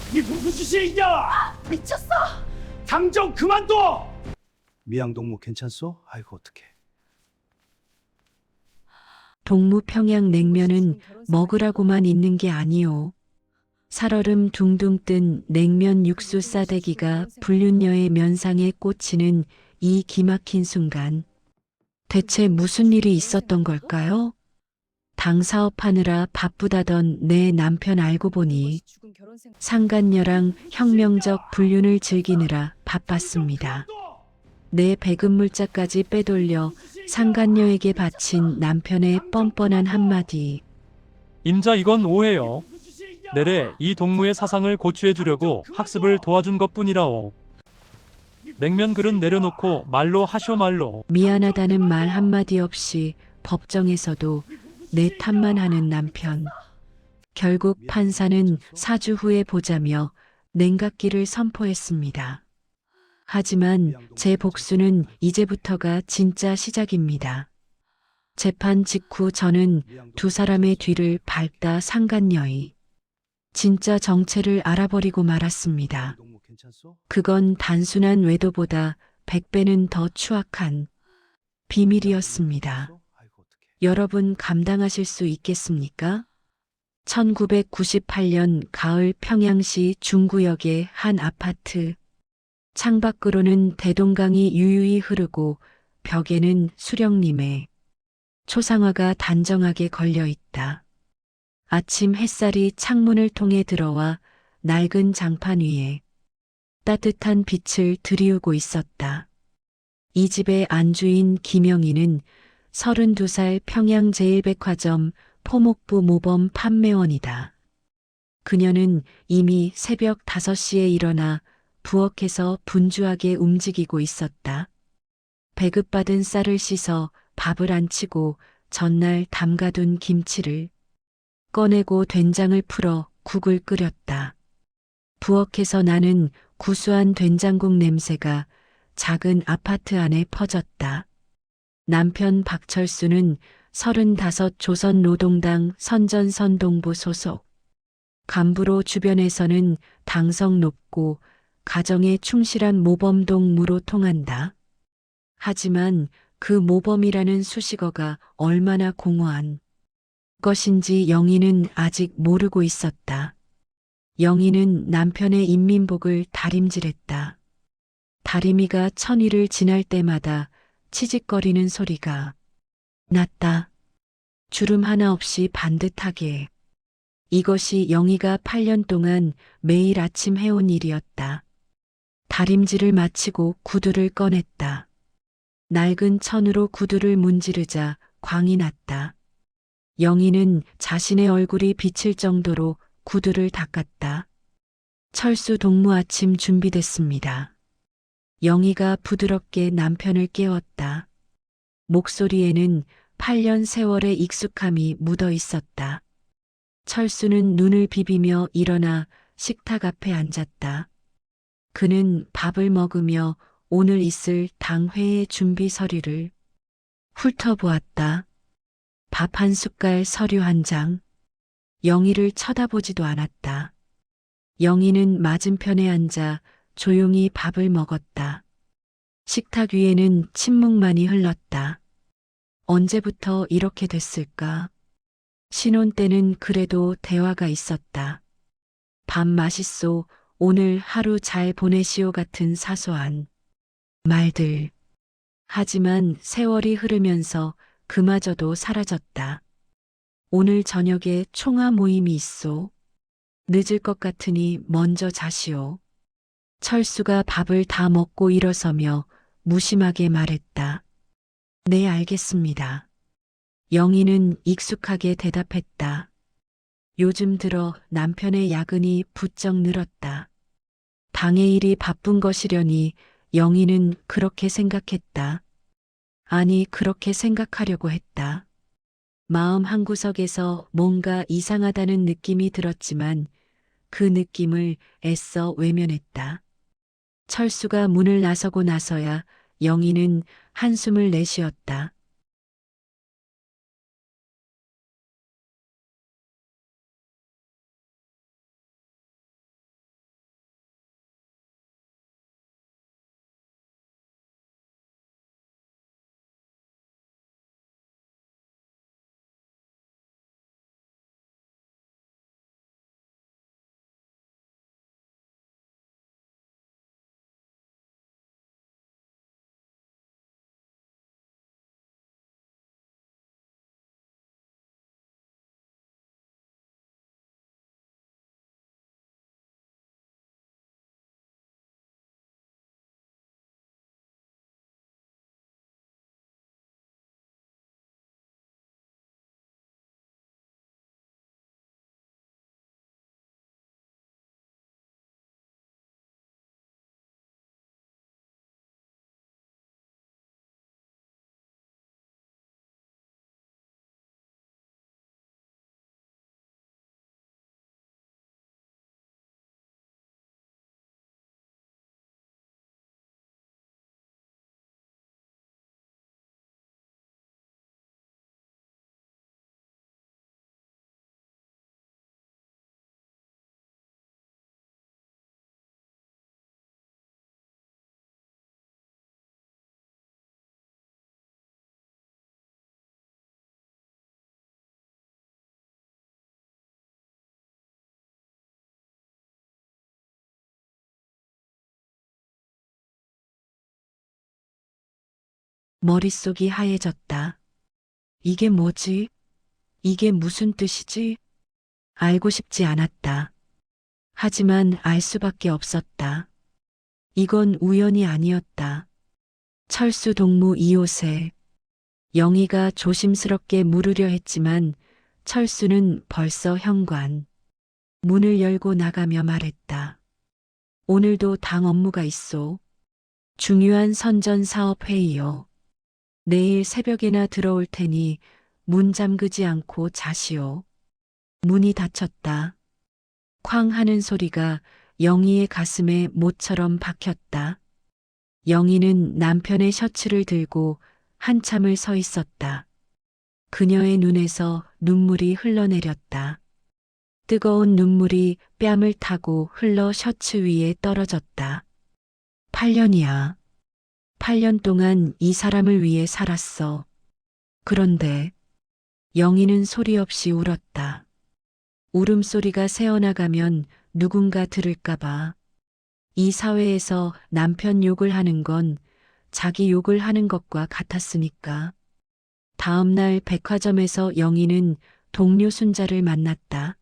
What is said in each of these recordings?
이게 무슨 짓이냐? 미쳤어! 당장 그만둬! 미양동무 괜찮소? 아이고 어떡해. 동무평양 냉면은 먹으라고만 있는 게 아니오. 살얼음 둥둥 뜬 냉면 육수 싸대기가 불륜녀의 면상에 꽂히는 이 기막힌 순간. 대체 무슨 일이 있었던 걸까요? 당 사업하느라 바쁘다던 내 남편 알고 보니 상간녀랑 혁명적 불륜을 즐기느라 바빴습니다. 내 배급 물자까지 빼돌려 상간녀에게 바친 남편의 뻔뻔한 한마디. 임자 이건 오해요. 내래 이 동무의 사상을 고취해 주려고 학습을 도와준 것뿐이라오. 냉면 그릇 내려놓고 말로 하쇼 말로. 미안하다는 말 한마디 없이 법정에서도 내 탓만 하는 남편. 결국 판사는 4주 후에 보자며 냉각기를 선포했습니다. 하지만 제 복수는 이제부터가 진짜 시작입니다. 재판 직후 저는 두 사람의 뒤를 밟다 상간녀의 진짜 정체를 알아버리고 말았습니다. 동무 괜찮소? 그건 단순한 외도보다 100배는 더 추악한 비밀이었습니다. 아이고 어떡해. 여러분 감당하실 수 있겠습니까? 1998년 가을 평양시 중구역의 한 아파트. 창밖으로는 대동강이 유유히 흐르고 벽에는 수령님의 초상화가 단정하게 걸려 있다. 아침 햇살이 창문을 통해 들어와 낡은 장판 위에 따뜻한 빛을 들이우고 있었다. 이 집의 안주인 김영희는 32살 평양제일백화점 포목부 모범 판매원이다. 그녀는 이미 새벽 5시에 일어나 부엌에서 분주하게 움직이고 있었다. 배급받은 쌀을 씻어 밥을 안치고 전날 담가둔 김치를 꺼내고 된장을 풀어 국을 끓였다. 부엌에서 나는 구수한 된장국 냄새가 작은 아파트 안에 퍼졌다. 남편 박철수는 35 조선노동당 선전선동부 소속. 간부로 주변에서는 당성 높고 가정에 충실한 모범동무로 통한다. 하지만 그 모범이라는 수식어가 얼마나 공허한 것인지 영희는 아직 모르고 있었다. 영희는 남편의 인민복을 다림질했다. 다리미가 천위를 지날 때마다 치직거리는 소리가 났다. 주름 하나 없이 반듯하게. 이것이 영희가 8년 동안 매일 아침 해온 일이었다. 다림질을 마치고 구두를 꺼냈다. 낡은 천으로 구두를 문지르자 광이 났다. 영희는 자신의 얼굴이 비칠 정도로 구두를 닦았다. 철수 동무 아침 준비됐습니다. 영희가 부드럽게 남편을 깨웠다. 목소리에는 8년 세월의 익숙함이 묻어 있었다. 철수는 눈을 비비며 일어나 식탁 앞에 앉았다. 그는 밥을 먹으며 오늘 있을 당회의 준비 서류를 훑어보았다. 밥 한 숟갈 서류 한 장. 영희를 쳐다보지도 않았다. 영희는 맞은편에 앉아 조용히 밥을 먹었다. 식탁 위에는 침묵만이 흘렀다. 언제부터 이렇게 됐을까? 신혼 때는 그래도 대화가 있었다. 밥 맛있소, 오늘 하루 잘 보내시오 같은 사소한 말들. 하지만 세월이 흐르면서 그마저도 사라졌다. 오늘 저녁에 총화 모임이 있소. 늦을 것 같으니 먼저 자시오. 철수가 밥을 다 먹고 일어서며 무심하게 말했다. 네, 알겠습니다. 영희는 익숙하게 대답했다. 요즘 들어 남편의 야근이 부쩍 늘었다. 당의 일이 바쁜 것이려니 영희는 그렇게 생각했다. 아니, 그렇게 생각하려고 했다. 마음 한구석에서 뭔가 이상하다는 느낌이 들었지만 그 느낌을 애써 외면했다. 철수가 문을 나서고 나서야 영희는 한숨을 내쉬었다. 머릿속이 하얘졌다. 이게 뭐지? 이게 무슨 뜻이지? 알고 싶지 않았다. 하지만 알 수밖에 없었다. 이건 우연이 아니었다. 철수 동무 2호세. 영희가 조심스럽게 물으려 했지만 철수는 벌써 현관. 문을 열고 나가며 말했다. 오늘도 당 업무가 있소. 중요한 선전 사업 회의요. 내일 새벽에나 들어올 테니 문 잠그지 않고 자시오. 문이 닫혔다. 쾅 하는 소리가 영희의 가슴에 못처럼 박혔다. 영희는 남편의 셔츠를 들고 한참을 서 있었다. 그녀의 눈에서 눈물이 흘러내렸다. 뜨거운 눈물이 뺨을 타고 흘러 셔츠 위에 떨어졌다. 8년이야. 8년 동안 이 사람을 위해 살았어. 그런데 영희는 소리 없이 울었다. 울음소리가 새어나가면 누군가 들을까봐. 이 사회에서 남편 욕을 하는 건 자기 욕을 하는 것과 같았으니까. 다음 날 백화점에서 영희는 동료 순자를 만났다.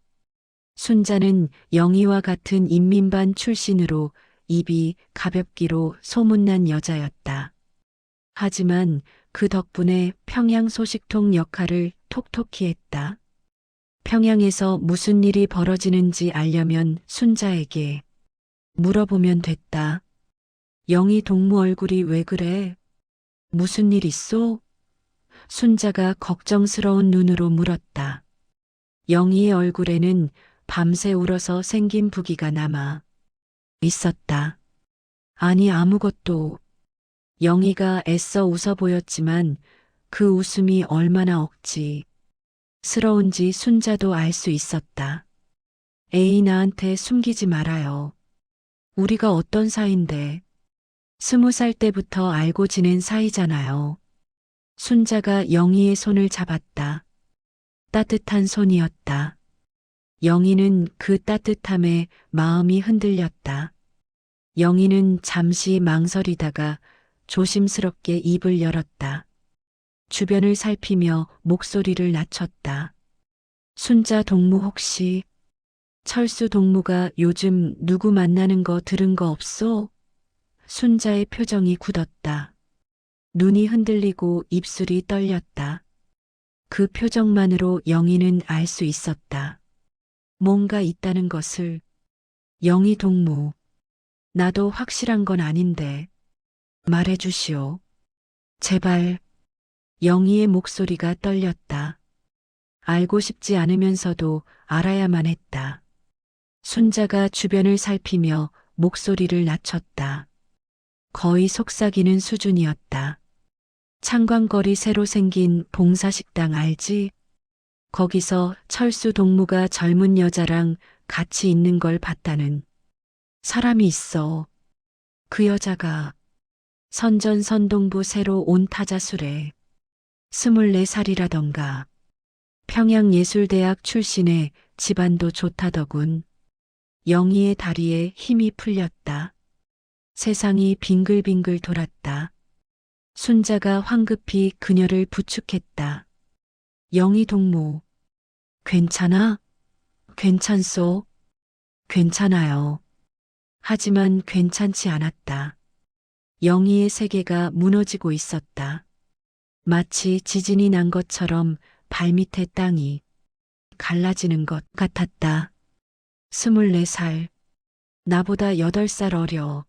순자는 영희와 같은 인민반 출신으로 입이 가볍기로 소문난 여자였다. 하지만 그 덕분에 평양 소식통 역할을 톡톡히 했다. 평양에서 무슨 일이 벌어지는지 알려면 순자에게 물어보면 됐다. 영희 동무 얼굴이 왜 그래? 무슨 일 있소? 순자가 걱정스러운 눈으로 물었다. 영희의 얼굴에는 밤새 울어서 생긴 부기가 남아 있었다. 아니 아무것도. 영희가 애써 웃어 보였지만 그 웃음이 얼마나 억지스러운지 순자도 알 수 있었다. 에이 나한테 숨기지 말아요. 우리가 어떤 사이인데. 20살 때부터 알고 지낸 사이잖아요. 순자가 영희의 손을 잡았다. 따뜻한 손이었다. 영희는 그 따뜻함에 마음이 흔들렸다. 영희는 잠시 망설이다가 조심스럽게 입을 열었다. 주변을 살피며 목소리를 낮췄다. 순자 동무 혹시 철수 동무가 요즘 누구 만나는 거 들은 거 없소? 순자의 표정이 굳었다. 눈이 흔들리고 입술이 떨렸다. 그 표정만으로 영희는 알 수 있었다. 뭔가 있다는 것을. 영희 동무. 나도 확실한 건 아닌데. 말해주시오. 제발. 영희의 목소리가 떨렸다. 알고 싶지 않으면서도 알아야만 했다. 순자가 주변을 살피며 목소리를 낮췄다. 거의 속삭이는 수준이었다. 창광거리 새로 생긴 봉사식당 알지? 거기서 철수 동무가 젊은 여자랑 같이 있는 걸 봤다는 사람이 있어. 그 여자가 선전선동부 새로 온 타자술에 24살이라던가. 평양예술대학 출신의 집안도 좋다더군. 영희의 다리에 힘이 풀렸다. 세상이 빙글빙글 돌았다. 순자가 황급히 그녀를 부축했다. 영희 동무. 괜찮아? 괜찮소? 괜찮아요. 하지만 괜찮지 않았다. 영희의 세계가 무너지고 있었다. 마치 지진이 난 것처럼 발밑의 땅이 갈라지는 것 같았다. 24살. 나보다 8살 어려.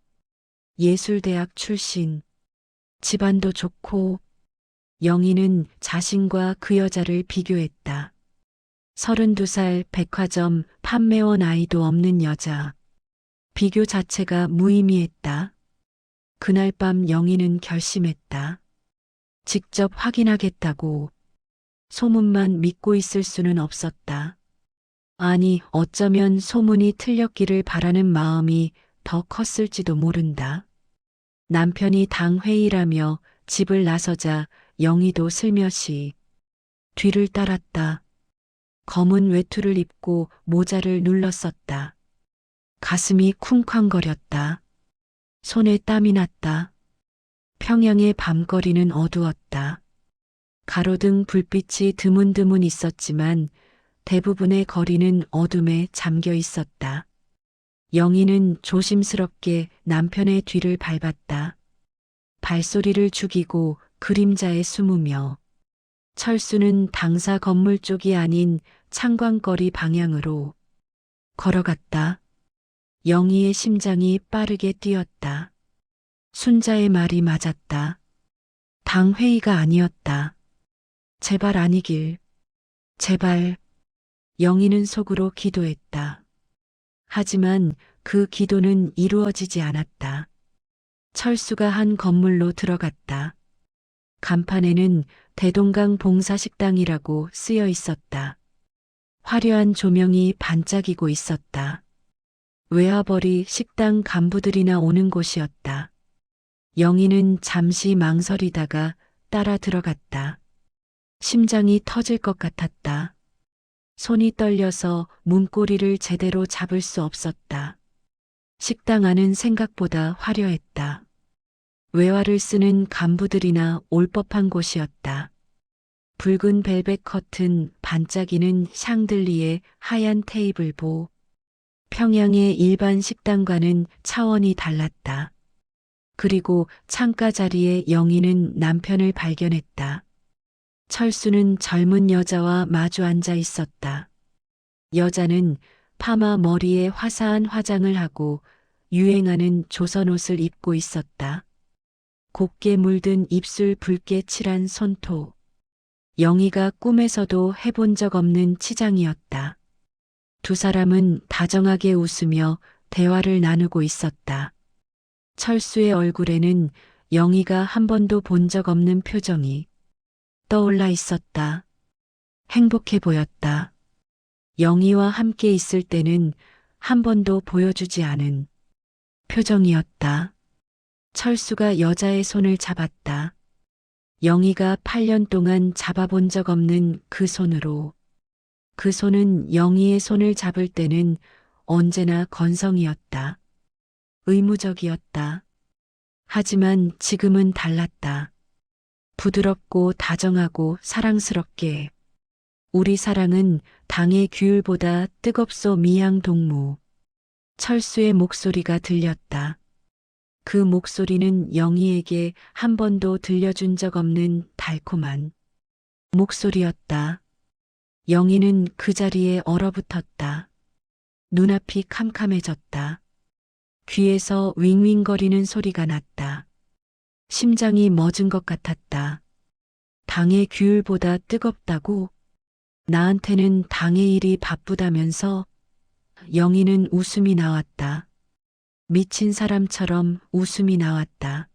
예술대학 출신. 집안도 좋고. 영희는 자신과 그 여자를 비교했다. 32살 백화점 판매원 아이도 없는 여자. 비교 자체가 무의미했다. 그날 밤 영희는 결심했다. 직접 확인하겠다고. 소문만 믿고 있을 수는 없었다. 아니, 어쩌면 소문이 틀렸기를 바라는 마음이 더 컸을지도 모른다. 남편이 당 회의라며 집을 나서자 영희도 슬며시 뒤를 따랐다. 검은 외투를 입고 모자를 눌렀었다. 가슴이 쿵쾅거렸다. 손에 땀이 났다. 평양의 밤거리는 어두웠다. 가로등 불빛이 드문드문 있었지만 대부분의 거리는 어둠에 잠겨 있었다. 영희는 조심스럽게 남편의 뒤를 밟았다. 발소리를 죽이고 그림자에 숨으며 철수는 당사 건물 쪽이 아닌 창광거리 방향으로 걸어갔다. 영희의 심장이 빠르게 뛰었다. 순자의 말이 맞았다. 당 회의가 아니었다. 제발 아니길. 제발. 영희는 속으로 기도했다. 하지만 그 기도는 이루어지지 않았다. 철수가 한 건물로 들어갔다. 간판에는 대동강 봉사식당이라고 쓰여 있었다. 화려한 조명이 반짝이고 있었다. 외화벌이 식당 간부들이나 오는 곳이었다. 영희는 잠시 망설이다가 따라 들어갔다. 심장이 터질 것 같았다. 손이 떨려서 문고리를 제대로 잡을 수 없었다. 식당 안은 생각보다 화려했다. 외화를 쓰는 간부들이나 올 법한 곳이었다. 붉은 벨벳 커튼, 반짝이는 샹들리에 하얀 테이블보. 평양의 일반 식당과는 차원이 달랐다. 그리고 창가 자리에 영희는 남편을 발견했다. 철수는 젊은 여자와 마주 앉아 있었다. 여자는 파마 머리에 화사한 화장을 하고 유행하는 조선 옷을 입고 있었다. 곱게 물든 입술 붉게 칠한 손톱. 영희가 꿈에서도 해본 적 없는 치장이었다. 두 사람은 다정하게 웃으며 대화를 나누고 있었다. 철수의 얼굴에는 영희가 한 번도 본 적 없는 표정이 떠올라 있었다. 행복해 보였다. 영희와 함께 있을 때는 한 번도 보여주지 않은 표정이었다. 철수가 여자의 손을 잡았다. 영희가 8년 동안 잡아본 적 없는 그 손으로. 그 손은 영희의 손을 잡을 때는 언제나 건성이었다. 의무적이었다. 하지만 지금은 달랐다. 부드럽고 다정하고 사랑스럽게. 우리 사랑은 당의 규율보다 뜨겁소 미양 동무. 철수의 목소리가 들렸다. 그 목소리는 영희에게 한 번도 들려준 적 없는 달콤한 목소리였다. 영희는 그 자리에 얼어붙었다. 눈앞이 캄캄해졌다. 귀에서 윙윙거리는 소리가 났다. 심장이 멎은 것 같았다. 당의 규율보다 뜨겁다고? 나한테는 당의 일이 바쁘다면서? 영희는 웃음이 나왔다. 미친 사람처럼 웃음이 나왔다.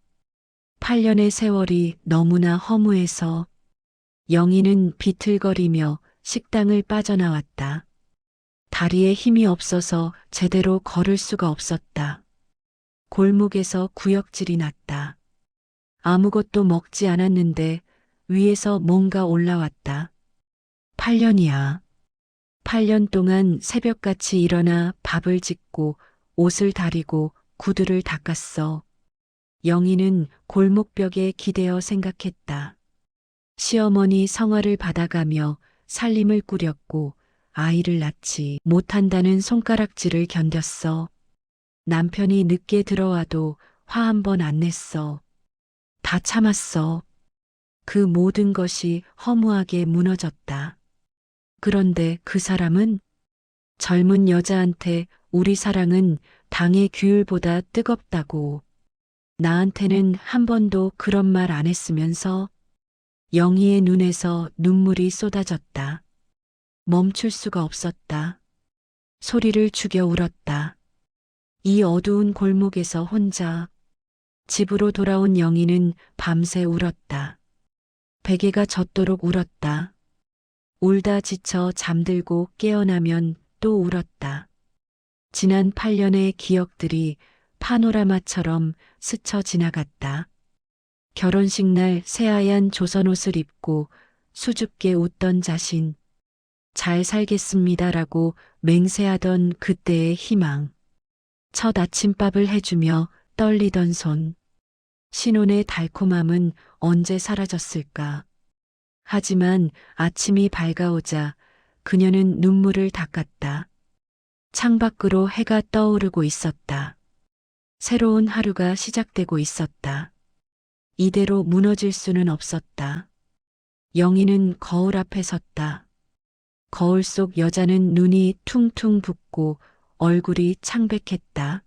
8년의 세월이 너무나 허무해서 영희는 비틀거리며 식당을 빠져나왔다. 다리에 힘이 없어서 제대로 걸을 수가 없었다. 골목에서 구역질이 났다. 아무것도 먹지 않았는데 위에서 뭔가 올라왔다. 8년이야. 8년 동안 새벽같이 일어나 밥을 짓고 옷을 다리고 구두를 닦았어. 영희는 골목벽에 기대어 생각했다. 시어머니 성화를 받아가며 살림을 꾸렸고 아이를 낳지 못한다는 손가락질을 견뎠어. 남편이 늦게 들어와도 화 한 번 안 냈어. 다 참았어. 그 모든 것이 허무하게 무너졌다. 그런데 그 사람은 젊은 여자한테 우리 사랑은 당의 규율보다 뜨겁다고. 나한테는 한 번도 그런 말 안 했으면서. 영희의 눈에서 눈물이 쏟아졌다. 멈출 수가 없었다. 소리를 죽여 울었다. 이 어두운 골목에서 혼자. 집으로 돌아온 영희는 밤새 울었다. 베개가 젖도록 울었다. 울다 지쳐 잠들고 깨어나면 또 울었다. 지난 8년의 기억들이 파노라마처럼 스쳐 지나갔다. 결혼식 날 새하얀 조선옷을 입고 수줍게 웃던 자신. 잘 살겠습니다라고 맹세하던 그때의 희망. 첫 아침밥을 해주며 떨리던 손. 신혼의 달콤함은 언제 사라졌을까? 하지만 아침이 밝아오자 그녀는 눈물을 닦았다. 창밖으로 해가 떠오르고 있었다. 새로운 하루가 시작되고 있었다. 이대로 무너질 수는 없었다. 영희는 거울 앞에 섰다. 거울 속 여자는 눈이 퉁퉁 붓고 얼굴이 창백했다.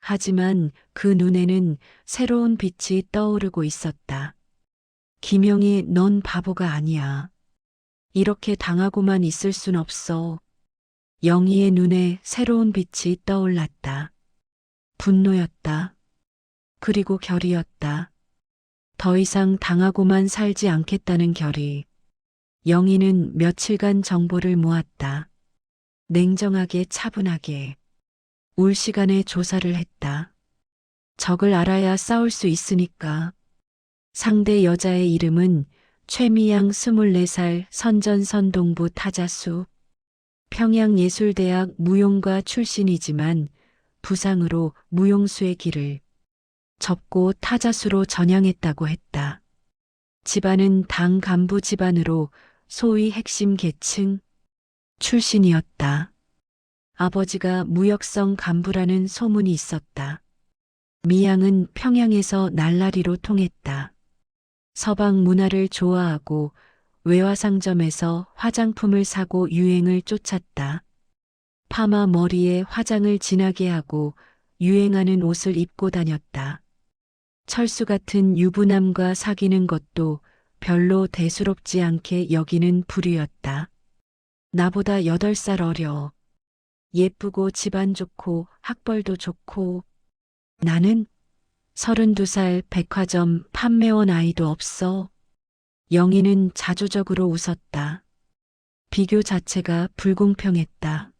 하지만 그 눈에는 새로운 빛이 떠오르고 있었다. 김영희, 넌 바보가 아니야. 이렇게 당하고만 있을 순 없어. 영희의 눈에 새로운 빛이 떠올랐다. 분노였다. 그리고 결의였다. 더 이상 당하고만 살지 않겠다는 결의. 영희는 며칠간 정보를 모았다. 냉정하게 차분하게. 울 시간에 조사를 했다. 적을 알아야 싸울 수 있으니까. 상대 여자의 이름은 최미양 24살 선전선동부 타자수. 평양예술대학 무용과 출신이지만 부상으로 무용수의 길을 접고 타자수로 전향했다고 했다. 집안은 당 간부 집안으로 소위 핵심 계층 출신이었다. 아버지가 무역성 간부라는 소문이 있었다. 미양은 평양에서 날라리로 통했다. 서방 문화를 좋아하고 외화상점에서 화장품을 사고 유행을 쫓았다. 파마 머리에 화장을 진하게 하고 유행하는 옷을 입고 다녔다. 철수 같은 유부남과 사귀는 것도 별로 대수롭지 않게 여기는 부류였다. 나보다 8살 어려. 예쁘고 집안 좋고 학벌도 좋고. 나는 32살 백화점 판매원 아이도 없어. 영희는 자조적으로 웃었다. 비교 자체가 불공평했다.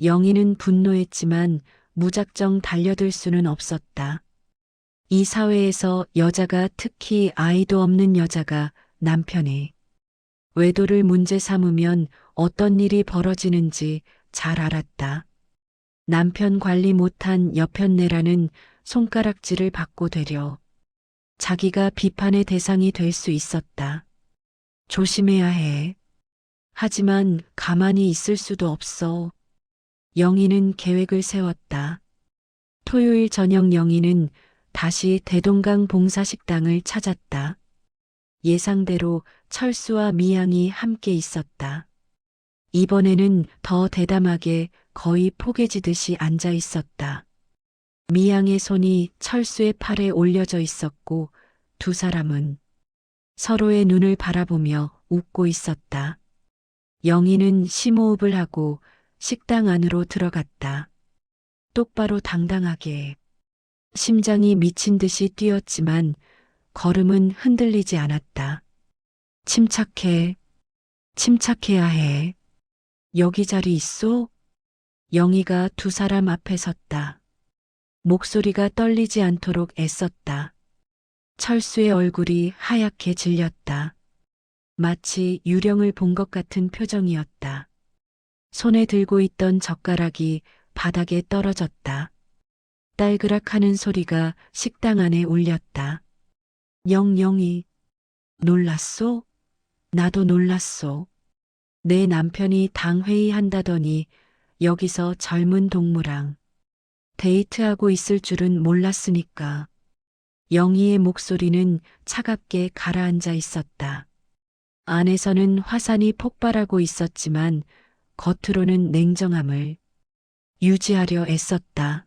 영희는 분노했지만 무작정 달려들 수는 없었다. 이 사회에서 여자가, 특히 아이도 없는 여자가 남편의 외도를 문제 삼으면 어떤 일이 벌어지는지 잘 알았다. 남편 관리 못한 여편네라는 손가락질을 받고 되려 자기가 비판의 대상이 될 수 있었다. 조심해야 해. 하지만 가만히 있을 수도 없어. 영희는 계획을 세웠다. 토요일 저녁 영희는 다시 대동강 봉사식당을 찾았다. 예상대로 철수와 미양이 함께 있었다. 이번에는 더 대담하게 거의 포개지듯이 앉아 있었다. 미양의 손이 철수의 팔에 올려져 있었고 두 사람은 서로의 눈을 바라보며 웃고 있었다. 영희는 심호흡을 하고 식당 안으로 들어갔다. 똑바로 당당하게. 심장이 미친 듯이 뛰었지만 걸음은 흔들리지 않았다. 침착해. 침착해야 해. 여기 자리 있어? 영희가 두 사람 앞에 섰다. 목소리가 떨리지 않도록 애썼다. 철수의 얼굴이 하얗게 질렸다. 마치 유령을 본 것 같은 표정이었다. 손에 들고 있던 젓가락이 바닥에 떨어졌다. 딸그락하는 소리가 식당 안에 울렸다. 영영이 놀랐소? 나도 놀랐소. 내 남편이 당회의 한다더니 여기서 젊은 동무랑 데이트하고 있을 줄은 몰랐으니까. 영희의 목소리는 차갑게 가라앉아 있었다. 안에서는 화산이 폭발하고 있었지만 겉으로는 냉정함을 유지하려 애썼다.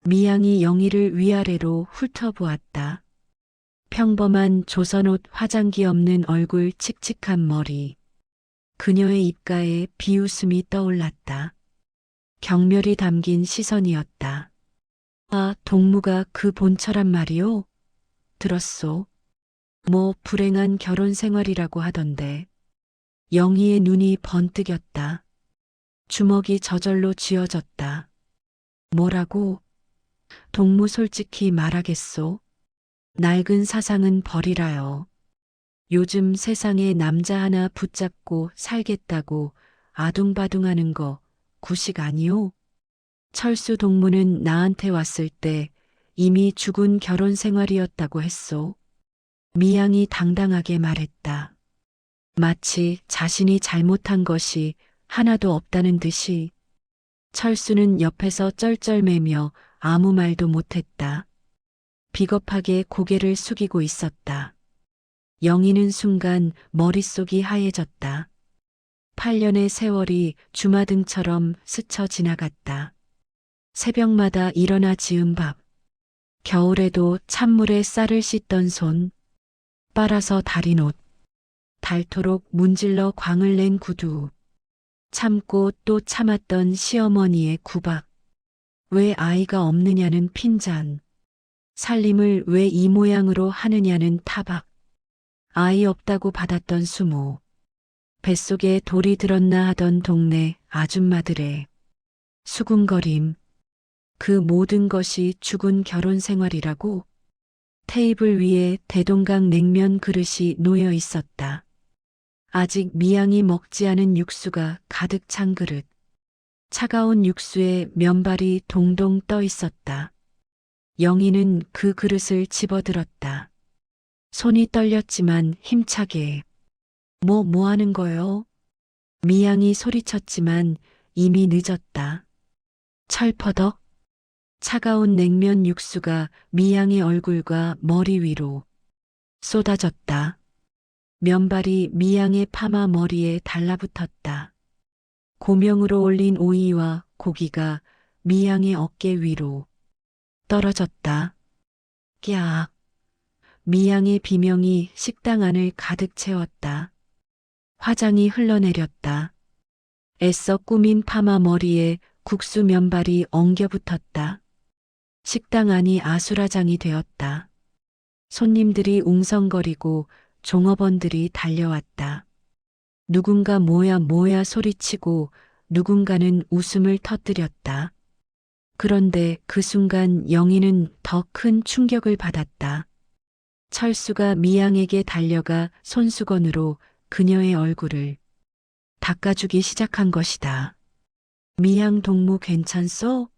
미양이 영희를 위아래로 훑어보았다. 평범한 조선옷, 화장기 없는 얼굴, 칙칙한 머리. 그녀의 입가에 비웃음이 떠올랐다. 경멸이 담긴 시선이었다. 아, 동무가 그 본처란 말이오? 들었소. 뭐 불행한 결혼 생활이라고 하던데. 영희의 눈이 번뜩였다. 주먹이 저절로 쥐어졌다. 뭐라고? 동무 솔직히 말하겠소. 낡은 사상은 버리라요. 요즘 세상에 남자 하나 붙잡고 살겠다고 아둥바둥하는 거 구식 아니오? 철수 동무는 나한테 왔을 때 이미 죽은 결혼 생활이었다고 했소. 미양이 당당하게 말했다. 마치 자신이 잘못한 것이 하나도 없다는 듯이. 철수는 옆에서 쩔쩔매며 아무 말도 못했다. 비겁하게 고개를 숙이고 있었다. 영희는 순간 머릿속이 하얘졌다. 8년의 세월이 주마등처럼 스쳐 지나갔다. 새벽마다 일어나 지은 밥. 겨울에도 찬물에 쌀을 씻던 손. 빨아서 다린 옷. 닳도록 문질러 광을 낸 구두. 참고 또 참았던 시어머니의 구박. 왜 아이가 없느냐는 핀잔. 살림을 왜 이 모양으로 하느냐는 타박. 아이 없다고 받았던 수모. 뱃속에 돌이 들었나 하던 동네 아줌마들의 수군거림. 그 모든 것이 죽은 결혼 생활이라고. 테이블 위에 대동강 냉면 그릇이 놓여 있었다. 아직 미양이 먹지 않은 육수가 가득 찬 그릇. 차가운 육수에 면발이 동동 떠 있었다. 영희는 그 그릇을 집어들었다. 손이 떨렸지만 힘차게. 뭐 하는 거요? 미양이 소리쳤지만 이미 늦었다. 철퍼덕. 차가운 냉면 육수가 미양의 얼굴과 머리 위로 쏟아졌다. 면발이 미양의 파마 머리에 달라붙었다. 고명으로 올린 오이와 고기가 미양의 어깨 위로 떨어졌다. 꺄악. 미양의 비명이 식당 안을 가득 채웠다. 화장이 흘러내렸다. 애써 꾸민 파마 머리에 국수 면발이 엉겨붙었다. 식당 안이 아수라장이 되었다. 손님들이 웅성거리고 종업원들이 달려왔다. 누군가 뭐야 소리치고 누군가는 웃음을 터뜨렸다. 그런데 그 순간 영희는 더 큰 충격을 받았다. 철수가 미양에게 달려가 손수건으로 그녀의 얼굴을 닦아주기 시작한 것이다. 미양 동무 괜찮소?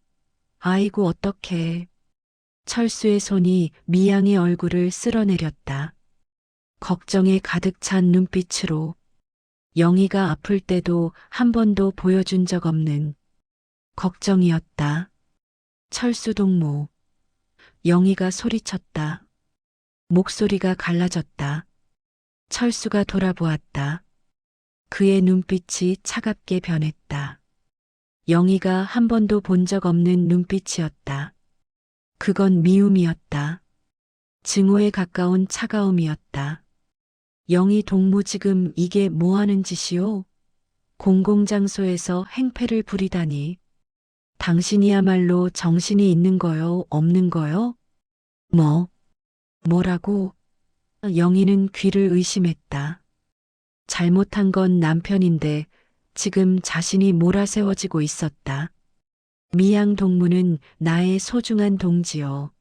아이고 어떡해. 철수의 손이 미양의 얼굴을 쓸어내렸다. 걱정에 가득 찬 눈빛으로. 영희가 아플 때도 한 번도 보여준 적 없는 걱정이었다. 철수 동무. 영희가 소리쳤다. 목소리가 갈라졌다. 철수가 돌아보았다. 그의 눈빛이 차갑게 변했다. 영희가 한 번도 본 적 없는 눈빛이었다. 그건 미움이었다. 증오에 가까운 차가움이었다. 영희 동무 지금 이게 뭐 하는 짓이오? 공공장소에서 행패를 부리다니. 당신이야말로 정신이 있는 거요, 없는 거요? 뭐라고? 영희는 귀를 의심했다. 잘못한 건 남편인데 지금 자신이 몰아세워지고 있었다. 미양 동무는 나의 소중한 동지요.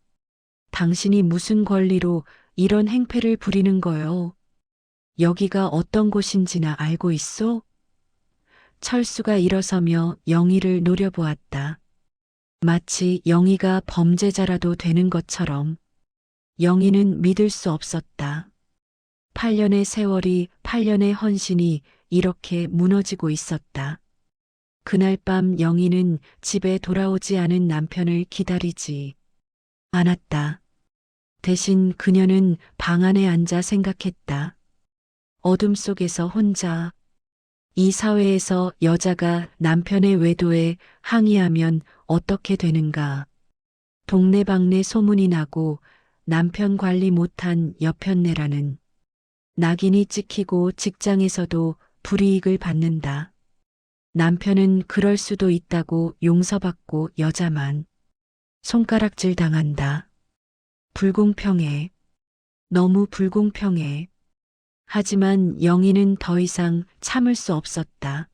당신이 무슨 권리로 이런 행패를 부리는 거요? 여기가 어떤 곳인지나 알고 있소? 철수가 일어서며 영희를 노려보았다. 마치 영희가 범죄자라도 되는 것처럼. 영희는 믿을 수 없었다. 8년의 세월이 8년의 헌신이 이렇게 무너지고 있었다. 그날 밤 영희는 집에 돌아오지 않은 남편을 기다리지 않았다. 대신 그녀는 방 안에 앉아 생각했다. 어둠 속에서 혼자. 이 사회에서 여자가 남편의 외도에 항의하면 어떻게 되는가. 동네방네 소문이 나고 남편 관리 못한 여편네라는 낙인이 찍히고 직장에서도 불이익을 받는다. 남편은 그럴 수도 있다고 용서받고 여자만 손가락질 당한다. 불공평해. 너무 불공평해. 하지만 영희는 더 이상 참을 수 없었다.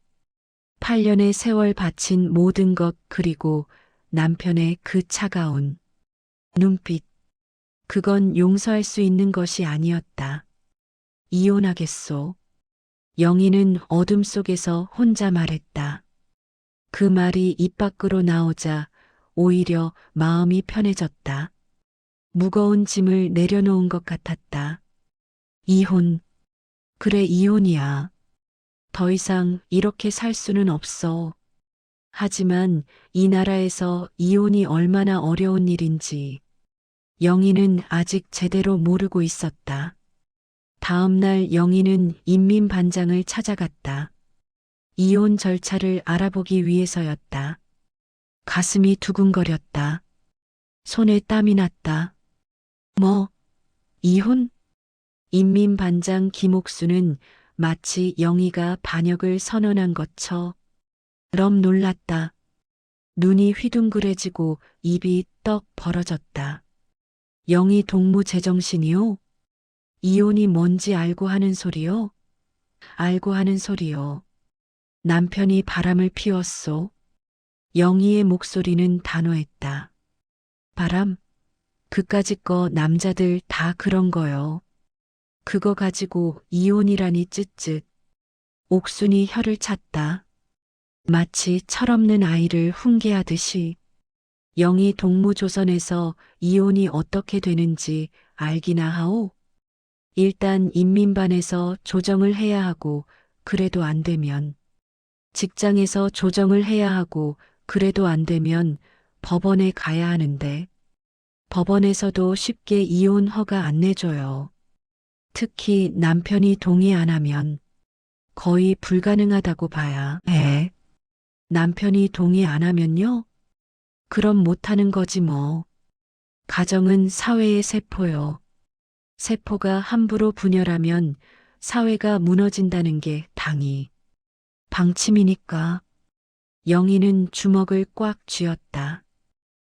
8년의 세월 바친 모든 것 그리고 남편의 그 차가운 눈빛. 그건 용서할 수 있는 것이 아니었다. 이혼하겠소. 영희는 어둠 속에서 혼자 말했다. 그 말이 입 밖으로 나오자 오히려 마음이 편해졌다. 무거운 짐을 내려놓은 것 같았다. 이혼. 그래, 이혼이야. 더 이상 이렇게 살 수는 없어. 하지만 이 나라에서 이혼이 얼마나 어려운 일인지 영희는 아직 제대로 모르고 있었다. 다음 날 영희는 인민반장을 찾아갔다. 이혼 절차를 알아보기 위해서였다. 가슴이 두근거렸다. 손에 땀이 났다. 뭐, 이혼? 인민반장 김옥수는 마치 영희가 반역을 선언한 것처럼 놀랐다. 눈이 휘둥그레지고 입이 떡 벌어졌다. 영희 동무 제정신이요? 이혼이 뭔지 알고 하는 소리요? 알고 하는 소리요. 남편이 바람을 피웠소. 영희의 목소리는 단호했다. 바람? 그까짓 거 남자들 다 그런 거요. 그거 가지고 이혼이라니 쯧쯧. 옥순이 혀를 찼다. 마치 철없는 아이를 훈계하듯이. 영희 동무조선에서 이혼이 어떻게 되는지 알기나 하오? 일단 인민반에서 조정을 해야 하고 그래도 안 되면 직장에서 조정을 해야 하고 그래도 안 되면 법원에 가야 하는데 법원에서도 쉽게 이혼 허가 안 내줘요. 특히 남편이 동의 안 하면 거의 불가능하다고 봐야 해. 남편이 동의 안 하면요? 그럼 못하는 거지 뭐. 가정은 사회의 세포요. 세포가 함부로 분열하면 사회가 무너진다는 게 당이 방침이니까. 영희는 주먹을 꽉 쥐었다.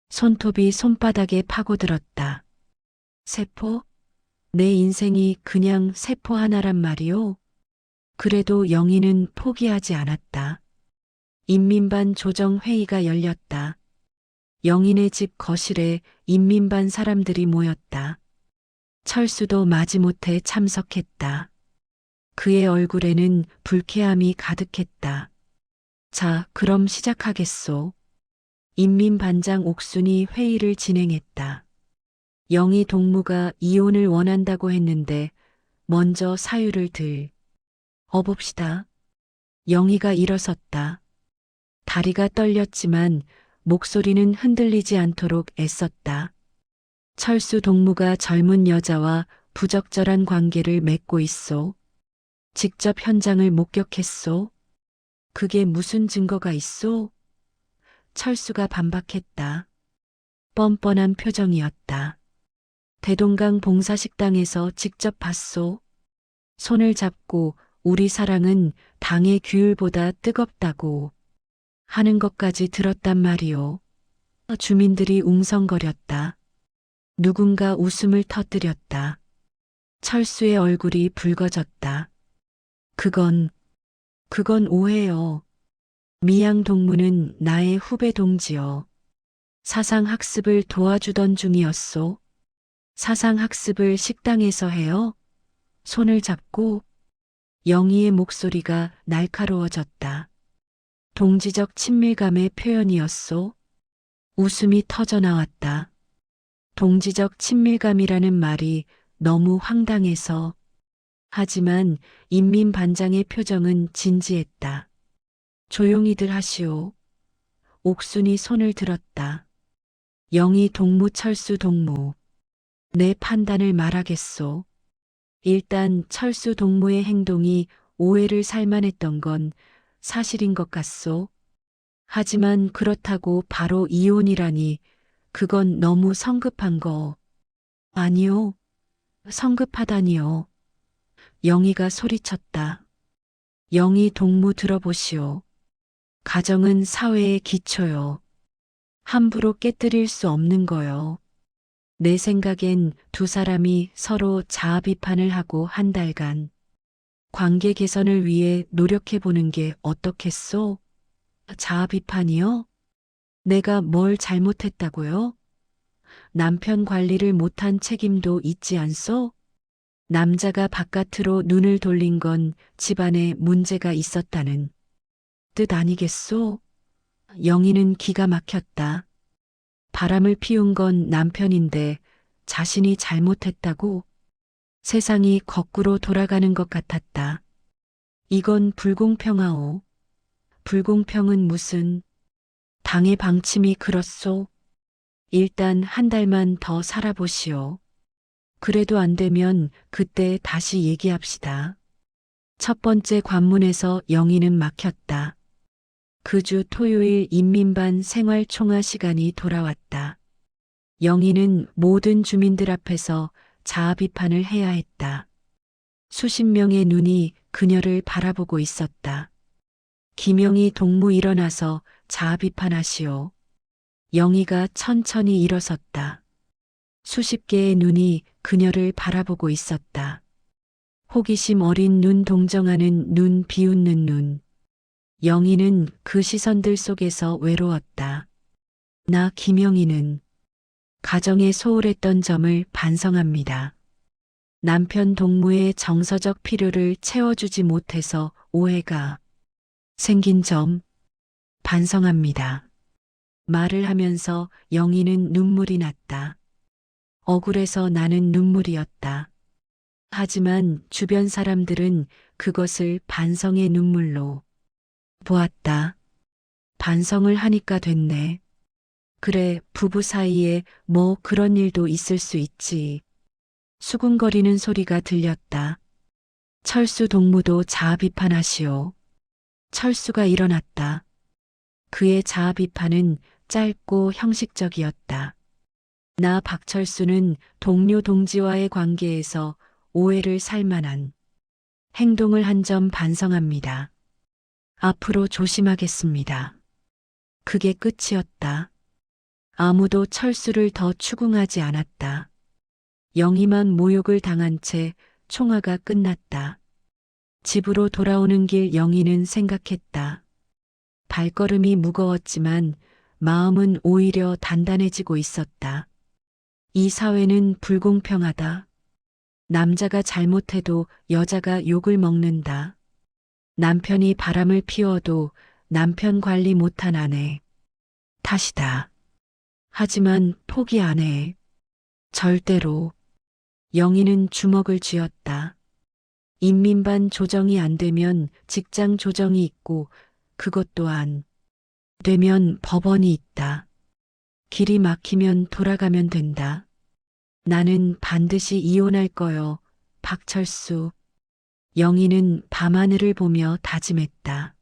손톱이 손바닥에 파고들었다. 세포? 내 인생이 그냥 세포 하나란 말이오? 그래도 영희는 포기하지 않았다. 인민반 조정회의가 열렸다. 영희네 집 거실에 인민반 사람들이 모였다. 철수도 마지못해 참석했다. 그의 얼굴에는 불쾌함이 가득했다. 자, 그럼 시작하겠소. 인민반장 옥순이 회의를 진행했다. 영희 동무가 이혼을 원한다고 했는데 먼저 사유를 어봅시다. 영희가 일어섰다. 다리가 떨렸지만 목소리는 흔들리지 않도록 애썼다. 철수 동무가 젊은 여자와 부적절한 관계를 맺고 있소. 직접 현장을 목격했소. 그게 무슨 증거가 있소? 철수가 반박했다. 뻔뻔한 표정이었다. 대동강 봉사식당에서 직접 봤소. 손을 잡고 우리 사랑은 당의 규율보다 뜨겁다고 하는 것까지 들었단 말이오. 주민들이 웅성거렸다. 누군가 웃음을 터뜨렸다. 철수의 얼굴이 붉어졌다. 그건 오해요. 미양 동무는 나의 후배 동지요. 사상학습을 도와주던 중이었소. 사상학습을 식당에서 해요? 손을 잡고. 영희의 목소리가 날카로워졌다. 동지적 친밀감의 표현이었소. 웃음이 터져나왔다. 동지적 친밀감이라는 말이 너무 황당해서. 하지만 인민반장의 표정은 진지했다. 조용히들 하시오. 옥순이 손을 들었다. 영희 동무 철수 동무. 내 판단을 말하겠소. 일단 철수 동무의 행동이 오해를 살만했던 건 사실인 것 같소. 하지만 그렇다고 바로 이혼이라니 그건 너무 성급한 거. 아니요. 성급하다니요. 영희가 소리쳤다. 영희 동무 들어보시오. 가정은 사회의 기초요. 함부로 깨뜨릴 수 없는 거요. 내 생각엔 두 사람이 서로 자아 비판을 하고 한 달간 관계 개선을 위해 노력해보는 게 어떻겠소? 자아 비판이요? 내가 뭘 잘못했다고요? 남편 관리를 못한 책임도 있지 않소? 남자가 바깥으로 눈을 돌린 건 집안에 문제가 있었다는 뜻 아니겠소? 영희는 기가 막혔다. 바람을 피운 건 남편인데 자신이 잘못했다고 세상이 거꾸로 돌아가는 것 같았다. 이건 불공평하오. 불공평은 무슨 당의 방침이 그렇소. 일단 한 달만 더 살아보시오. 그래도 안 되면 그때 다시 얘기합시다. 첫 번째 관문에서 영희는 막혔다. 그 주 토요일 인민반 생활총화 시간이 돌아왔다. 영희는 모든 주민들 앞에서 자아 비판을 해야 했다. 수십 명의 눈이 그녀를 바라보고 있었다. 김영희 동무 일어나서 자아 비판하시오. 영희가 천천히 일어섰다. 수십 개의 눈이 그녀를 바라보고 있었다. 호기심 어린 눈, 동정하는 눈, 비웃는 눈. 영희는 그 시선들 속에서 외로웠다. 나 김영희는 가정에 소홀했던 점을 반성합니다. 남편 동무의 정서적 필요를 채워주지 못해서 오해가 생긴 점 반성합니다. 말을 하면서 영희는 눈물이 났다. 억울해서 나는 눈물이었다. 하지만 주변 사람들은 그것을 반성의 눈물로 보았다. 반성을 하니까 됐네. 그래, 부부 사이에 뭐 그런 일도 있을 수 있지. 수군거리는 소리가 들렸다. 철수 동무도 자아 비판하시오. 철수가 일어났다. 그의 자아 비판은 짧고 형식적이었다. 나 박철수는 동료 동지와의 관계에서 오해를 살 만한 행동을 한 점 반성합니다. 앞으로 조심하겠습니다. 그게 끝이었다. 아무도 철수를 더 추궁하지 않았다. 영희만 모욕을 당한 채 총화가 끝났다. 집으로 돌아오는 길 영희는 생각했다. 발걸음이 무거웠지만 마음은 오히려 단단해지고 있었다. 이 사회는 불공평하다. 남자가 잘못해도 여자가 욕을 먹는다. 남편이 바람을 피워도 남편 관리 못한 아내 탓이다. 하지만 포기 안 해. 절대로. 영희는 주먹을 쥐었다. 인민반 조정이 안 되면 직장 조정이 있고 그것 또한 되면 법원이 있다. 길이 막히면 돌아가면 된다. 나는 반드시 이혼할 거요. 박철수. 영희는 밤하늘을 보며 다짐했다.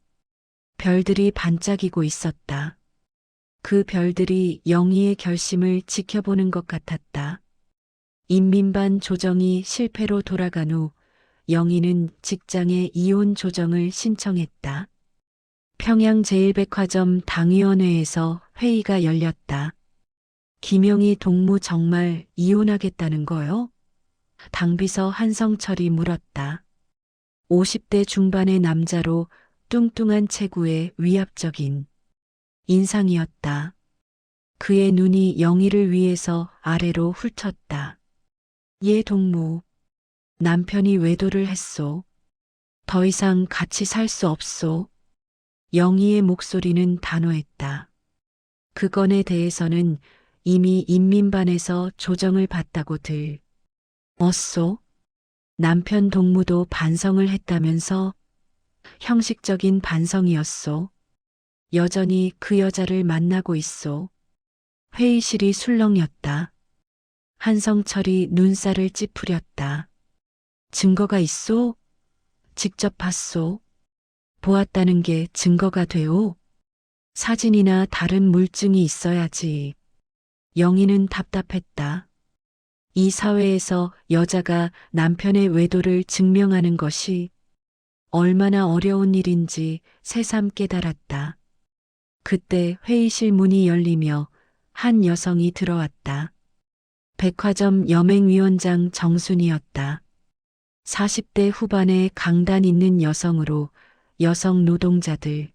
별들이 반짝이고 있었다. 그 별들이 영희의 결심을 지켜보는 것 같았다. 인민반 조정이 실패로 돌아간 후 영희는 직장의 이혼 조정을 신청했다. 평양제일백화점 당위원회에서 회의가 열렸다. 김영희 동무 정말 이혼하겠다는 거요? 당비서 한성철이 물었다. 50대 중반의 남자로 뚱뚱한 체구에 위압적인 인상이었다. 그의 눈이 영희를 위해서 아래로 훑었다. 예 동무. 남편이 외도를 했소. 더 이상 같이 살 수 없소. 영희의 목소리는 단호했다. 그 건에 대해서는 이미 인민반에서 조정을 받다고 들었소. 남편 동무도 반성을 했다면서? 형식적인 반성이었소. 여전히 그 여자를 만나고 있소. 회의실이 술렁였다. 한성철이 눈살을 찌푸렸다. 증거가 있소? 직접 봤소? 보았다는 게 증거가 돼오? 사진이나 다른 물증이 있어야지. 영희는 답답했다. 이 사회에서 여자가 남편의 외도를 증명하는 것이 얼마나 어려운 일인지 새삼 깨달았다. 그때 회의실 문이 열리며 한 여성이 들어왔다. 백화점 여맹위원장 정순이었다. 40대 후반의 강단 있는 여성으로 여성 노동자들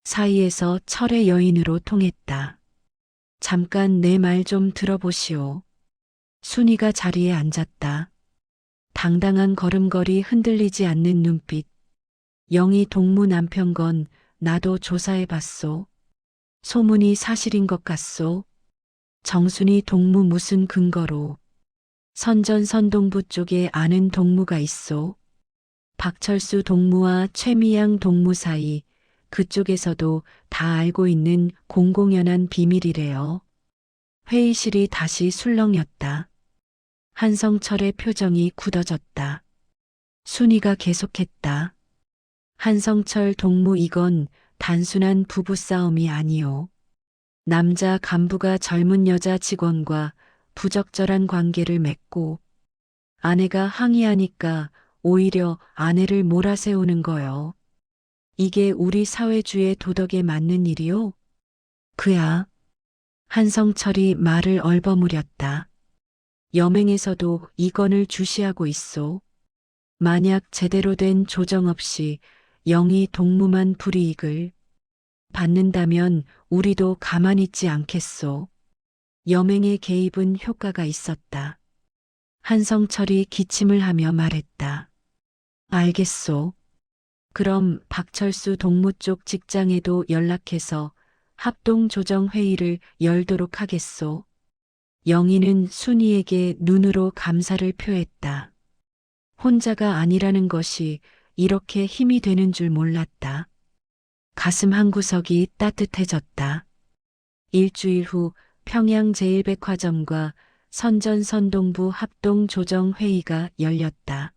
사이에서 철의 여인으로 통했다. 잠깐 내 말 좀 들어보시오. 순이가 자리에 앉았다. 당당한 걸음걸이, 흔들리지 않는 눈빛. 영희 동무 남편 건 나도 조사해봤소. 소문이 사실인 것 같소. 정순이 동무 무슨 근거로 선전선동부 쪽에 아는 동무가 있소. 박철수 동무와 최미양 동무 사이 그쪽에서도 다 알고 있는 공공연한 비밀이래요. 회의실이 다시 술렁였다. 한성철의 표정이 굳어졌다. 순이가 계속했다. 한성철 동무 이건 단순한 부부싸움이 아니오. 남자 간부가 젊은 여자 직원과 부적절한 관계를 맺고 아내가 항의하니까 오히려 아내를 몰아세우는 거요. 이게 우리 사회주의 도덕에 맞는 일이요? 그야. 한성철이 말을 얼버무렸다. 여맹에서도 이건을 주시하고 있소. 만약 제대로 된 조정 없이 영희 동무만 불이익을 받는다면 우리도 가만히 있지 않겠소. 여맹의 개입은 효과가 있었다. 한성철이 기침을 하며 말했다. 알겠소. 그럼 박철수 동무 쪽 직장에도 연락해서 합동조정회의를 열도록 하겠소. 영희는 순이에게 눈으로 감사를 표했다. 혼자가 아니라는 것이 이렇게 힘이 되는 줄 몰랐다. 가슴 한구석이 따뜻해졌다. 일주일 후 평양제일백화점과 선전선동부 합동조정회의가 열렸다.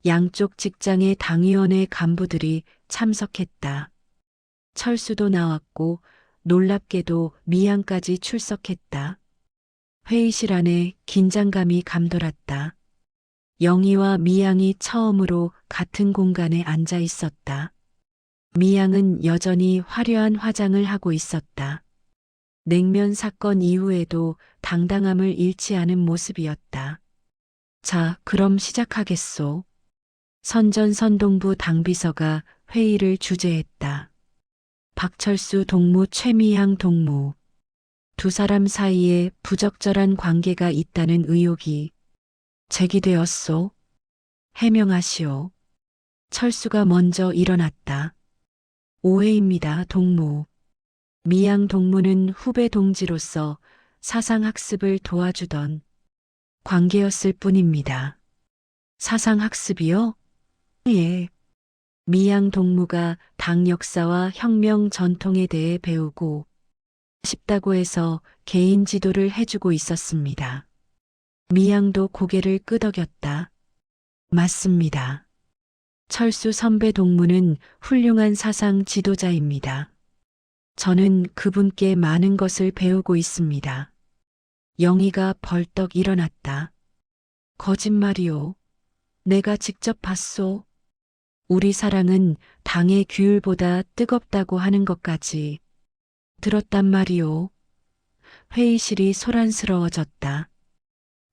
양쪽 직장의 당위원회 간부들이 참석했다. 철수도 나왔고 놀랍게도 미양까지 출석했다. 회의실 안에 긴장감이 감돌았다. 영희와 미양이 처음으로 같은 공간에 앉아 있었다. 미양은 여전히 화려한 화장을 하고 있었다. 냉면 사건 이후에도 당당함을 잃지 않은 모습이었다. 자, 그럼 시작하겠소. 선전선동부 당비서가 회의를 주재했다. 박철수 동무, 최미양 동무. 두 사람 사이에 부적절한 관계가 있다는 의혹이 제기되었소. 해명하시오. 철수가 먼저 일어났다. 오해입니다, 동무. 미양 동무는 후배 동지로서 사상학습을 도와주던 관계였을 뿐입니다. 사상학습이요? 예. 미양 동무가 당 역사와 혁명 전통에 대해 배우고 싶다고 해서 개인 지도를 해주고 있었습니다. 미양도 고개를 끄덕였다. 맞습니다. 철수 선배 동무는 훌륭한 사상 지도자입니다. 저는 그분께 많은 것을 배우고 있습니다. 영희가 벌떡 일어났다. 거짓말이오. 내가 직접 봤소. 우리 사랑은 당의 규율보다 뜨겁다고 하는 것까지 들었단 말이오. 회의실이 소란스러워졌다.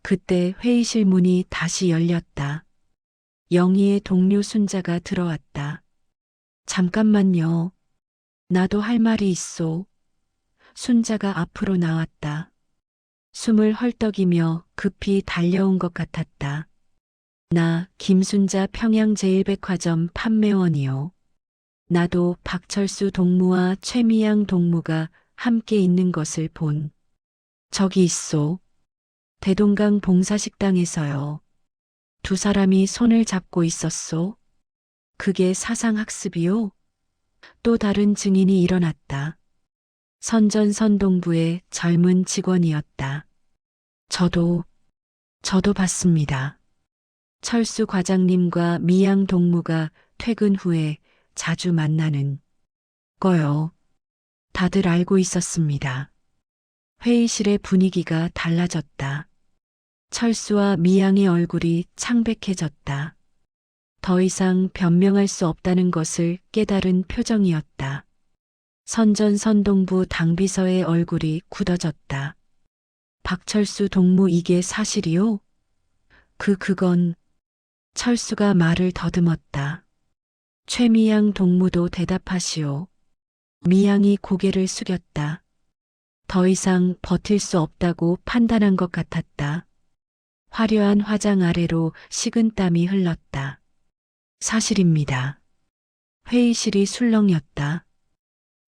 그때 회의실 문이 다시 열렸다. 영희의 동료 순자가 들어왔다. 잠깐만요. 나도 할 말이 있소. 순자가 앞으로 나왔다. 숨을 헐떡이며 급히 달려온 것 같았다. 나 김순자 평양제일백화점 판매원이요. 나도 박철수 동무와 최미양 동무가 함께 있는 것을 본 적이 있소. 대동강 봉사식당에서요. 두 사람이 손을 잡고 있었소. 그게 사상학습이요? 또 다른 증인이 일어났다. 선전선동부의 젊은 직원이었다. 저도 봤습니다. 철수 과장님과 미양 동무가 퇴근 후에 자주 만나는 거요. 다들 알고 있었습니다. 회의실의 분위기가 달라졌다. 철수와 미양의 얼굴이 창백해졌다. 더 이상 변명할 수 없다는 것을 깨달은 표정이었다. 선전선동부 당비서의 얼굴이 굳어졌다. 박철수 동무 이게 사실이요? 그건 철수가 말을 더듬었다. 최미양 동무도 대답하시오. 미양이 고개를 숙였다. 더 이상 버틸 수 없다고 판단한 것 같았다. 화려한 화장 아래로 식은땀이 흘렀다. 사실입니다. 회의실이 술렁였다.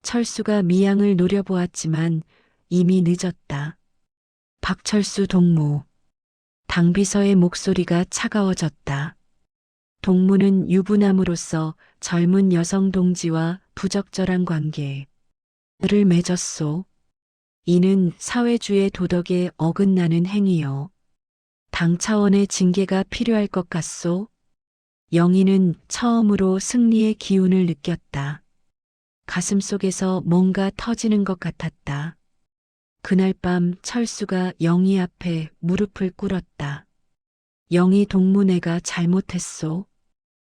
철수가 미양을 노려보았지만 이미 늦었다. 박철수 동무. 당비서의 목소리가 차가워졌다. 동무는 유부남으로서 젊은 여성 동지와 부적절한 관계를 맺었소. 이는 사회주의 도덕에 어긋나는 행위요. 당 차원의 징계가 필요할 것 같소. 영희는 처음으로 승리의 기운을 느꼈다. 가슴속에서 뭔가 터지는 것 같았다. 그날 밤 철수가 영희 앞에 무릎을 꿇었다. 영희 동무네가 잘못했소.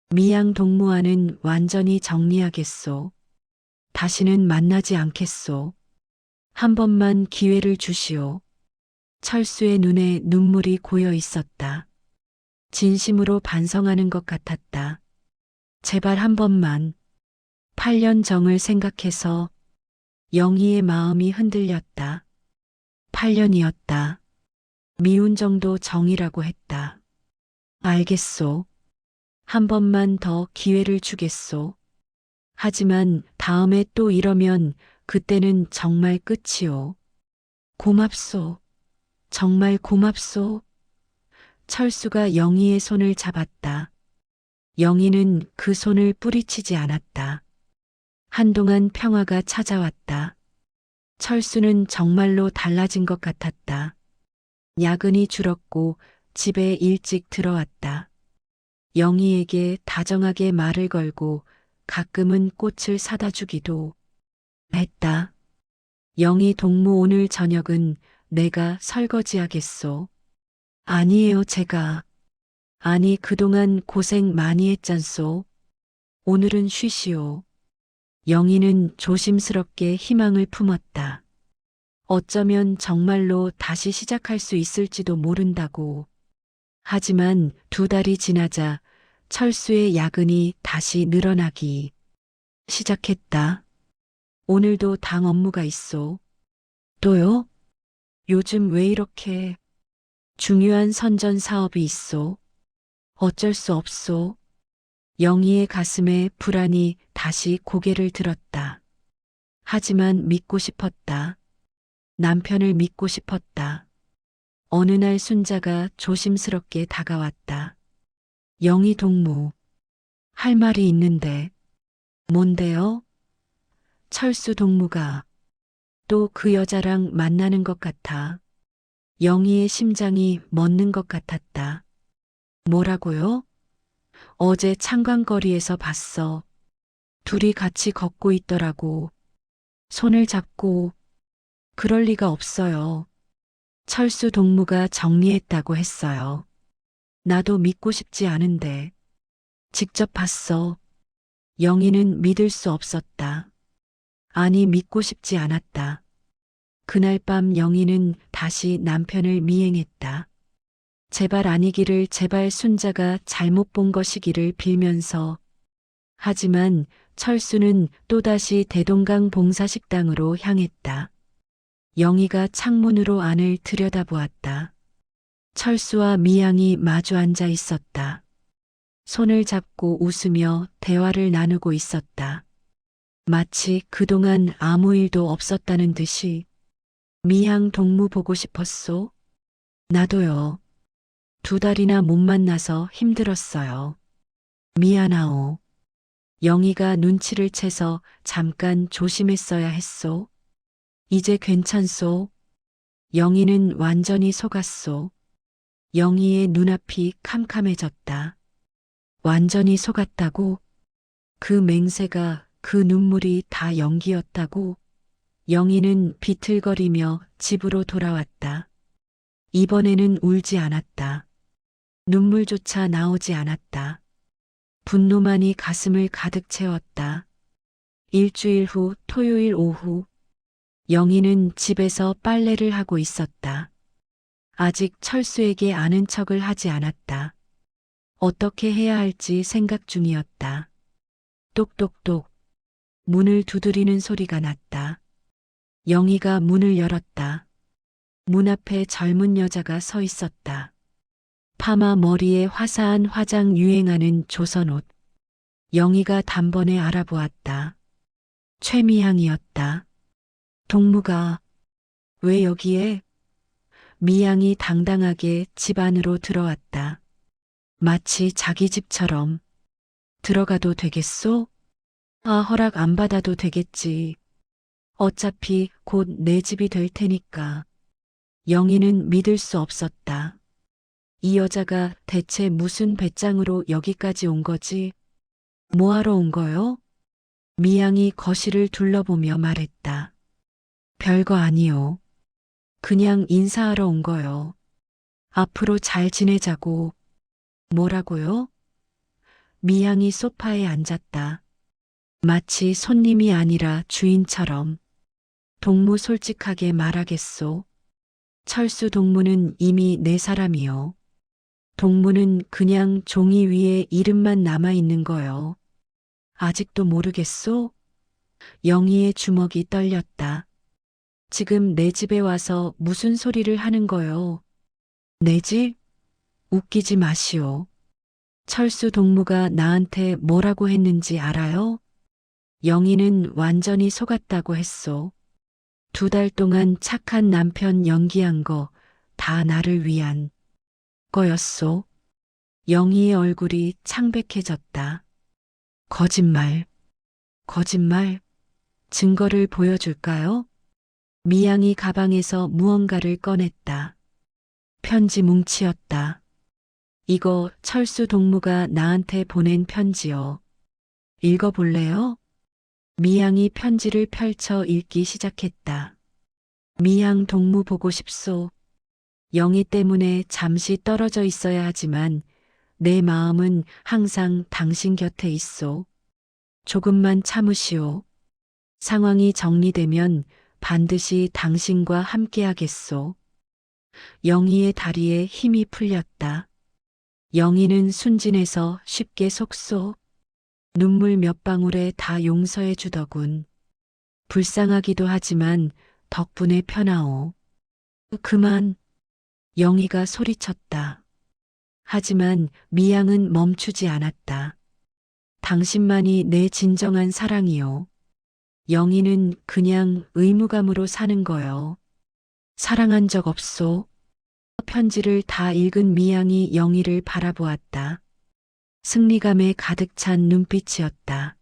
미양 동무와는 완전히 정리하겠소. 다시는 만나지 않겠소. 한 번만 기회를 주시오. 철수의 눈에 눈물이 고여 있었다. 진심으로 반성하는 것 같았다. 제발 한 번만. 8년 정을 생각해서 영희의 마음이 흔들렸다. 8년이었다. 미운 정도 정이라고 했다. 알겠소. 한 번만 더 기회를 주겠소. 하지만 다음에 또 이러면 그때는 정말 끝이오. 고맙소. 정말 고맙소. 철수가 영희의 손을 잡았다. 영희는 그 손을 뿌리치지 않았다. 한동안 평화가 찾아왔다. 철수는 정말로 달라진 것 같았다. 야근이 줄었고 집에 일찍 들어왔다. 영희에게 다정하게 말을 걸고 가끔은 꽃을 사다 주기도 했다. 영희 동무 오늘 저녁은 내가 설거지하겠소. 아니에요, 제가. 아니, 그동안 고생 많이 했잖소. 오늘은 쉬시오. 영희는 조심스럽게 희망을 품었다. 어쩌면 정말로 다시 시작할 수 있을지도 모른다고. 하지만 2달이 지나자 철수의 야근이 다시 늘어나기 시작했다. 오늘도 당 업무가 있소. 또요? 요즘 왜 이렇게 중요한 선전 사업이 있소? 어쩔 수 없소. 영희의 가슴에 불안이 다시 고개를 들었다. 하지만 믿고 싶었다. 남편을 믿고 싶었다. 어느 날 순자가 조심스럽게 다가왔다. 영희 동무, 할 말이 있는데. 뭔데요? 철수 동무가 또 그 여자랑 만나는 것 같아. 영희의 심장이 멎는 것 같았다. 뭐라고요? 어제 창광거리에서 봤어. 둘이 같이 걷고 있더라고. 손을 잡고. 그럴 리가 없어요. 철수 동무가 정리했다고 했어요. 나도 믿고 싶지 않은데. 직접 봤어. 영희는 믿을 수 없었다. 아니, 믿고 싶지 않았다. 그날 밤 영희는 다시 남편을 미행했다. 제발 아니기를, 제발 순자가 잘못 본 것이기를 빌면서. 하지만 철수는 또다시 대동강 봉사식당으로 향했다. 영희가 창문으로 안을 들여다보았다. 철수와 미양이 마주 앉아 있었다. 손을 잡고 웃으며 대화를 나누고 있었다. 마치 그동안 아무 일도 없었다는 듯이. 미양 동무 보고 싶었소? 나도요. 2달이나 못 만나서 힘들었어요. 미안하오. 영희가 눈치를 채서 잠깐 조심했어야 했소. 이제 괜찮소. 영희는 완전히 속았소. 영희의 눈앞이 캄캄해졌다. 완전히 속았다고? 그 맹세가, 그 눈물이 다 연기였다고? 영희는 비틀거리며 집으로 돌아왔다. 이번에는 울지 않았다. 눈물조차 나오지 않았다. 분노만이 가슴을 가득 채웠다. 일주일 후 토요일 오후, 영희는 집에서 빨래를 하고 있었다. 아직 철수에게 아는 척을 하지 않았다. 어떻게 해야 할지 생각 중이었다. 똑똑똑. 문을 두드리는 소리가 났다. 영희가 문을 열었다. 문 앞에 젊은 여자가 서 있었다. 파마 머리에 화사한 화장 유행하는 조선옷. 영희가 단번에 알아보았다. 최미향이었다. 동무가 왜 여기에? 미양이 당당하게 집 안으로 들어왔다. 마치 자기 집처럼. 들어가도 되겠소? 아, 허락 안 받아도 되겠지. 어차피 곧 내 집이 될 테니까. 영희는 믿을 수 없었다. 이 여자가 대체 무슨 배짱으로 여기까지 온 거지? 뭐하러 온 거요? 미양이 거실을 둘러보며 말했다. 별거 아니요. 그냥 인사하러 온 거요. 앞으로 잘 지내자고. 뭐라고요? 미양이 소파에 앉았다. 마치 손님이 아니라 주인처럼. 동무 솔직하게 말하겠소. 철수 동무는 이미 내 사람이요. 동무는 그냥 종이 위에 이름만 남아있는 거요. 아직도 모르겠소? 영희의 주먹이 떨렸다. 지금 내 집에 와서 무슨 소리를 하는 거요? 내 집? 웃기지 마시오. 철수 동무가 나한테 뭐라고 했는지 알아요? 영희는 완전히 속았다고 했소. 2달 동안 착한 남편 연기한 거 다 나를 위한 거였소. 영희의 얼굴이 창백해졌다. 거짓말. 거짓말. 증거를 보여줄까요? 미양이 가방에서 무언가를 꺼냈다. 편지 뭉치였다. 이거 철수 동무가 나한테 보낸 편지요. 읽어볼래요? 미양이 편지를 펼쳐 읽기 시작했다. 미양 동무 보고 싶소. 영희 때문에 잠시 떨어져 있어야 하지만 내 마음은 항상 당신 곁에 있소. 조금만 참으시오. 상황이 정리되면 반드시 당신과 함께하겠소. 영희의 다리에 힘이 풀렸다. 영희는 순진해서 쉽게 속소. 눈물 몇 방울에 다 용서해 주더군. 불쌍하기도 하지만 덕분에 편하오. 그만. 영희가 소리쳤다. 하지만 미양은 멈추지 않았다. 당신만이 내 진정한 사랑이요. 영희는 그냥 의무감으로 사는 거요. 사랑한 적 없소. 편지를 다 읽은 미양이 영희를 바라보았다. 승리감에 가득 찬 눈빛이었다.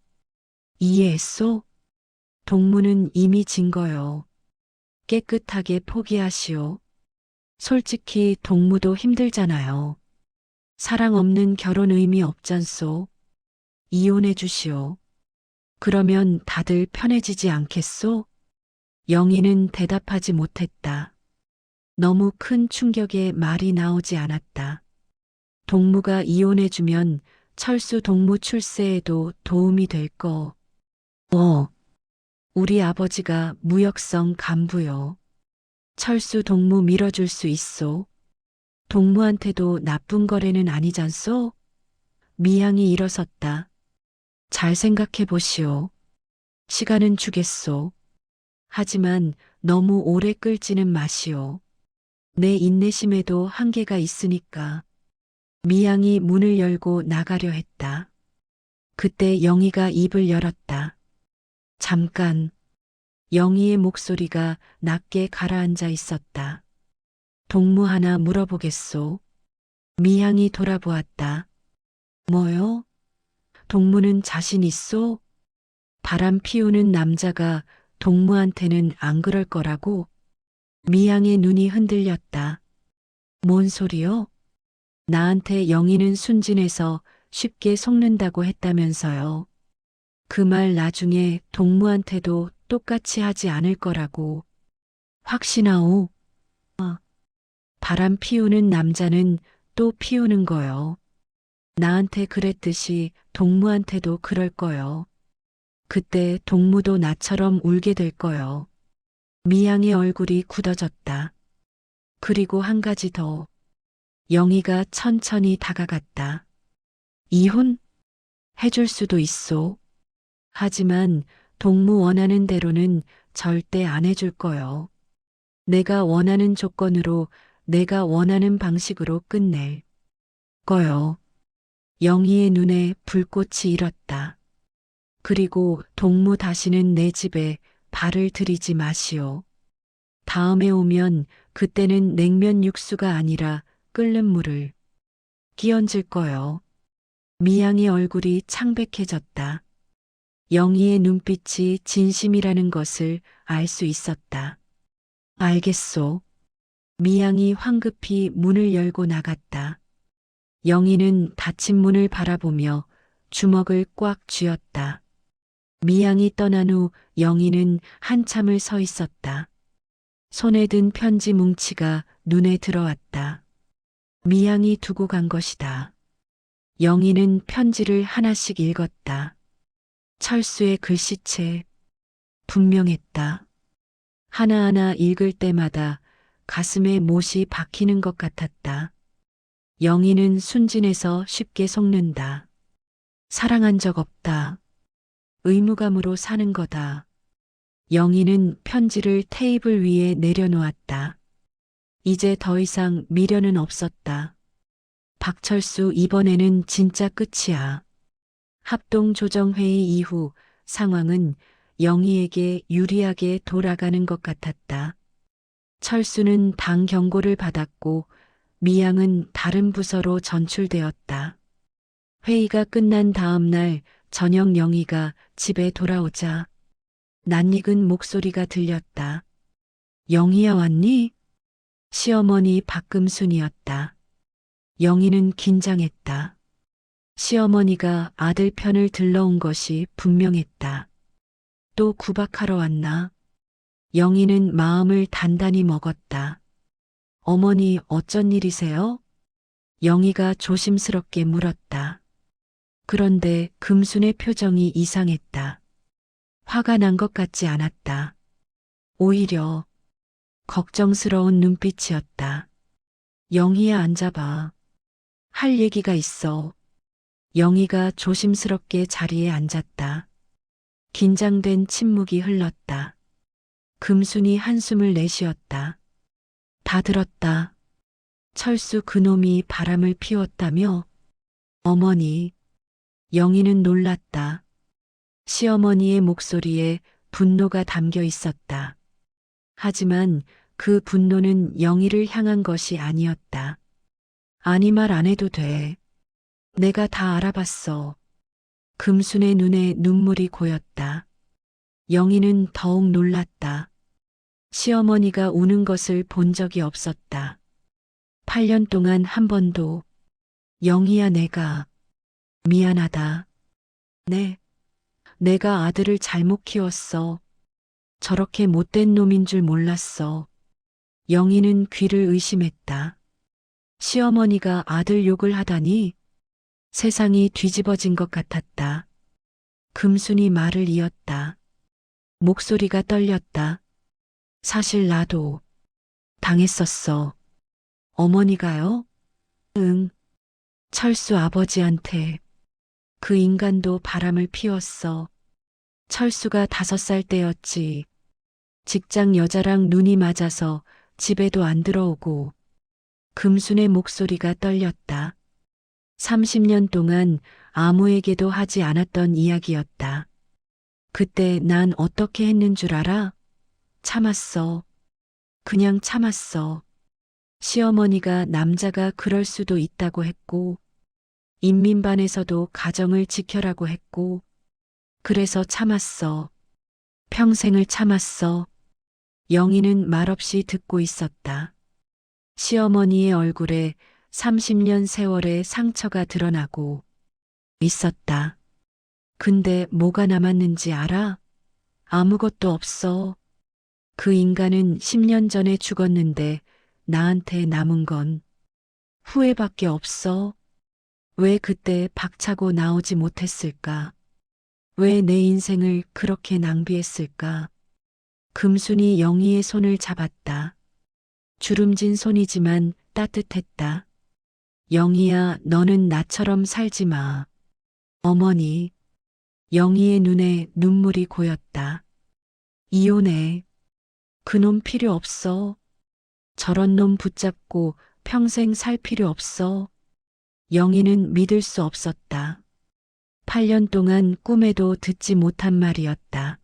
이해했소? 동무는 이미 진 거요. 깨끗하게 포기하시오. 솔직히 동무도 힘들잖아요. 사랑 없는 결혼 의미 없잖소. 이혼해 주시오. 그러면 다들 편해지지 않겠소? 영희는 대답하지 못했다. 너무 큰 충격에 말이 나오지 않았다. 동무가 이혼해주면 철수 동무 출세에도 도움이 될 거. 우리 아버지가 무역성 간부요. 철수 동무 밀어줄 수 있소. 동무한테도 나쁜 거래는 아니잖소? 미양이 일어섰다. 잘 생각해 보시오. 시간은 주겠소. 하지만 너무 오래 끌지는 마시오. 내 인내심에도 한계가 있으니까. 미양이 문을 열고 나가려 했다. 그때 영희가 입을 열었다. 잠깐. 영희의 목소리가 낮게 가라앉아 있었다. 동무 하나 물어보겠소. 미양이 돌아보았다. 뭐요? 동무는 자신 있소? 바람 피우는 남자가 동무한테는 안 그럴 거라고? 미양의 눈이 흔들렸다. 뭔 소리요? 나한테 영희는 순진해서 쉽게 속는다고 했다면서요. 그 말 나중에 동무한테도 똑같이 하지 않을 거라고. 확신하오. 바람 피우는 남자는 또 피우는 거요. 나한테 그랬듯이 동무한테도 그럴 거요. 그때 동무도 나처럼 울게 될 거요. 미양의 얼굴이 굳어졌다. 그리고 한 가지 더. 영희가 천천히 다가갔다. 이혼? 해줄 수도 있소. 하지만 동무 원하는 대로는 절대 안 해줄 거요. 내가 원하는 조건으로 내가 원하는 방식으로 끝낼 거요. 영희의 눈에 불꽃이 일었다. 그리고 동무 다시는 내 집에 발을 들이지 마시오. 다음에 오면 그때는 냉면 육수가 아니라 끓는 물을 끼얹을 거요. 미양의 얼굴이 창백해졌다. 영희의 눈빛이 진심이라는 것을 알 수 있었다. 알겠소. 미양이 황급히 문을 열고 나갔다. 영희는 닫힌 문을 바라보며 주먹을 꽉 쥐었다. 미양이 떠난 후 영희는 한참을 서 있었다. 손에 든 편지 뭉치가 눈에 들어왔다. 미양이 두고 간 것이다. 영희는 편지를 하나씩 읽었다. 철수의 글씨체 분명했다. 하나하나 읽을 때마다 가슴에 못이 박히는 것 같았다. 영희는 순진해서 쉽게 속는다. 사랑한 적 없다. 의무감으로 사는 거다. 영희는 편지를 테이블 위에 내려놓았다. 이제 더 이상 미련은 없었다. 박철수, 이번에는 진짜 끝이야. 합동조정회의 이후 상황은 영희에게 유리하게 돌아가는 것 같았다. 철수는 당 경고를 받았고 미양은 다른 부서로 전출되었다. 회의가 끝난 다음 날 저녁 영희가 집에 돌아오자 낯익은 목소리가 들렸다. 영희야 왔니? 시어머니 박금순이었다. 영희는 긴장했다. 시어머니가 아들 편을 들러온 것이 분명했다. 또 구박하러 왔나? 영희는 마음을 단단히 먹었다. 어머니 어쩐 일이세요? 영희가 조심스럽게 물었다. 그런데 금순의 표정이 이상했다. 화가 난 것 같지 않았다. 오히려 걱정스러운 눈빛이었다. 영희야 앉아봐. 할 얘기가 있어. 영희가 조심스럽게 자리에 앉았다. 긴장된 침묵이 흘렀다. 금순이 한숨을 내쉬었다. 다 들었다. 철수 그놈이 바람을 피웠다며? 어머니. 영희는 놀랐다. 시어머니의 목소리에 분노가 담겨 있었다. 하지만 그 분노는 영희를 향한 것이 아니었다. 아니 말 안 해도 돼. 내가 다 알아봤어. 금순의 눈에 눈물이 고였다. 영희는 더욱 놀랐다. 시어머니가 우는 것을 본 적이 없었다. 8년 동안 한 번도. 영희야 내가 미안하다. 내가 아들을 잘못 키웠어. 저렇게 못된 놈인 줄 몰랐어. 영희는 귀를 의심했다. 시어머니가 아들 욕을 하다니 세상이 뒤집어진 것 같았다. 금순이 말을 이었다. 목소리가 떨렸다. 사실 나도 당했었어. 어머니가요? 응. 철수 아버지한테. 그 인간도 바람을 피웠어. 철수가 5살 때였지. 직장 여자랑 눈이 맞아서 집에도 안 들어오고. 금순의 목소리가 떨렸다. 30년 동안 아무에게도 하지 않았던 이야기였다. 그때 난 어떻게 했는 줄 알아? 참았어. 그냥 참았어. 시어머니가 남자가 그럴 수도 있다고 했고, 인민반에서도 가정을 지켜라고 했고, 그래서 참았어. 평생을 참았어. 영희는 말없이 듣고 있었다. 시어머니의 얼굴에 30년 세월의 상처가 드러나고 있었다. 근데 뭐가 남았는지 알아? 아무것도 없어. 그 인간은 10년 전에 죽었는데 나한테 남은 건 후회밖에 없어. 왜 그때 박차고 나오지 못했을까? 왜 내 인생을 그렇게 낭비했을까? 금순이 영희의 손을 잡았다. 주름진 손이지만 따뜻했다. 영희야, 너는 나처럼 살지 마. 어머니. 영희의 눈에 눈물이 고였다. 이혼해. 그놈 필요 없어. 저런 놈 붙잡고 평생 살 필요 없어. 영희는 믿을 수 없었다. 8년 동안 꿈에도 듣지 못한 말이었다.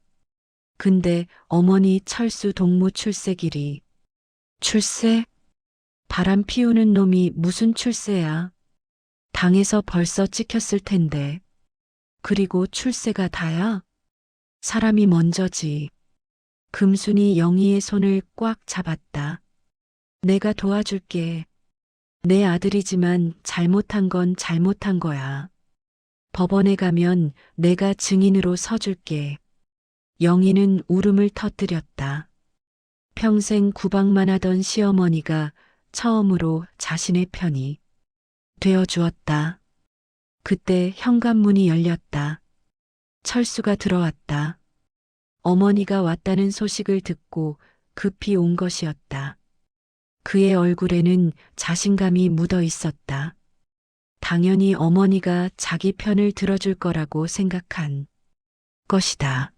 근데 어머니 철수 동무 출세길이 출세? 바람 피우는 놈이 무슨 출세야? 당에서 벌써 찍혔을 텐데. 그리고 출세가 다야? 사람이 먼저지. 금순이 영희의 손을 꽉 잡았다. 내가 도와줄게. 내 아들이지만 잘못한 건 잘못한 거야. 법원에 가면 내가 증인으로 서줄게. 영희는 울음을 터뜨렸다. 평생 구박만 하던 시어머니가 처음으로 자신의 편이 되어 주었다. 그때 현관문이 열렸다. 철수가 들어왔다. 어머니가 왔다는 소식을 듣고 급히 온 것이었다. 그의 얼굴에는 자신감이 묻어 있었다. 당연히 어머니가 자기 편을 들어줄 거라고 생각한 것이다.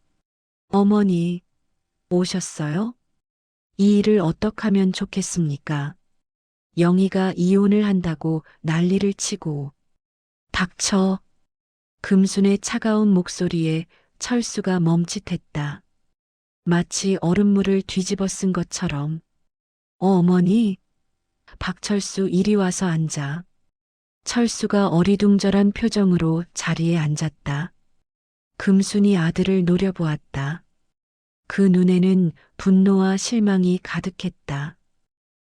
어머니, 오셨어요? 이 일을 어떻게 하면 좋겠습니까? 영희가 이혼을 한다고 난리를 치고. 닥쳐. 금순의 차가운 목소리에 철수가 멈칫했다. 마치 얼음물을 뒤집어 쓴 것처럼. 어머니. 박철수 이리 와서 앉아. 철수가 어리둥절한 표정으로 자리에 앉았다. 금순이 아들을 노려보았다. 그 눈에는 분노와 실망이 가득했다.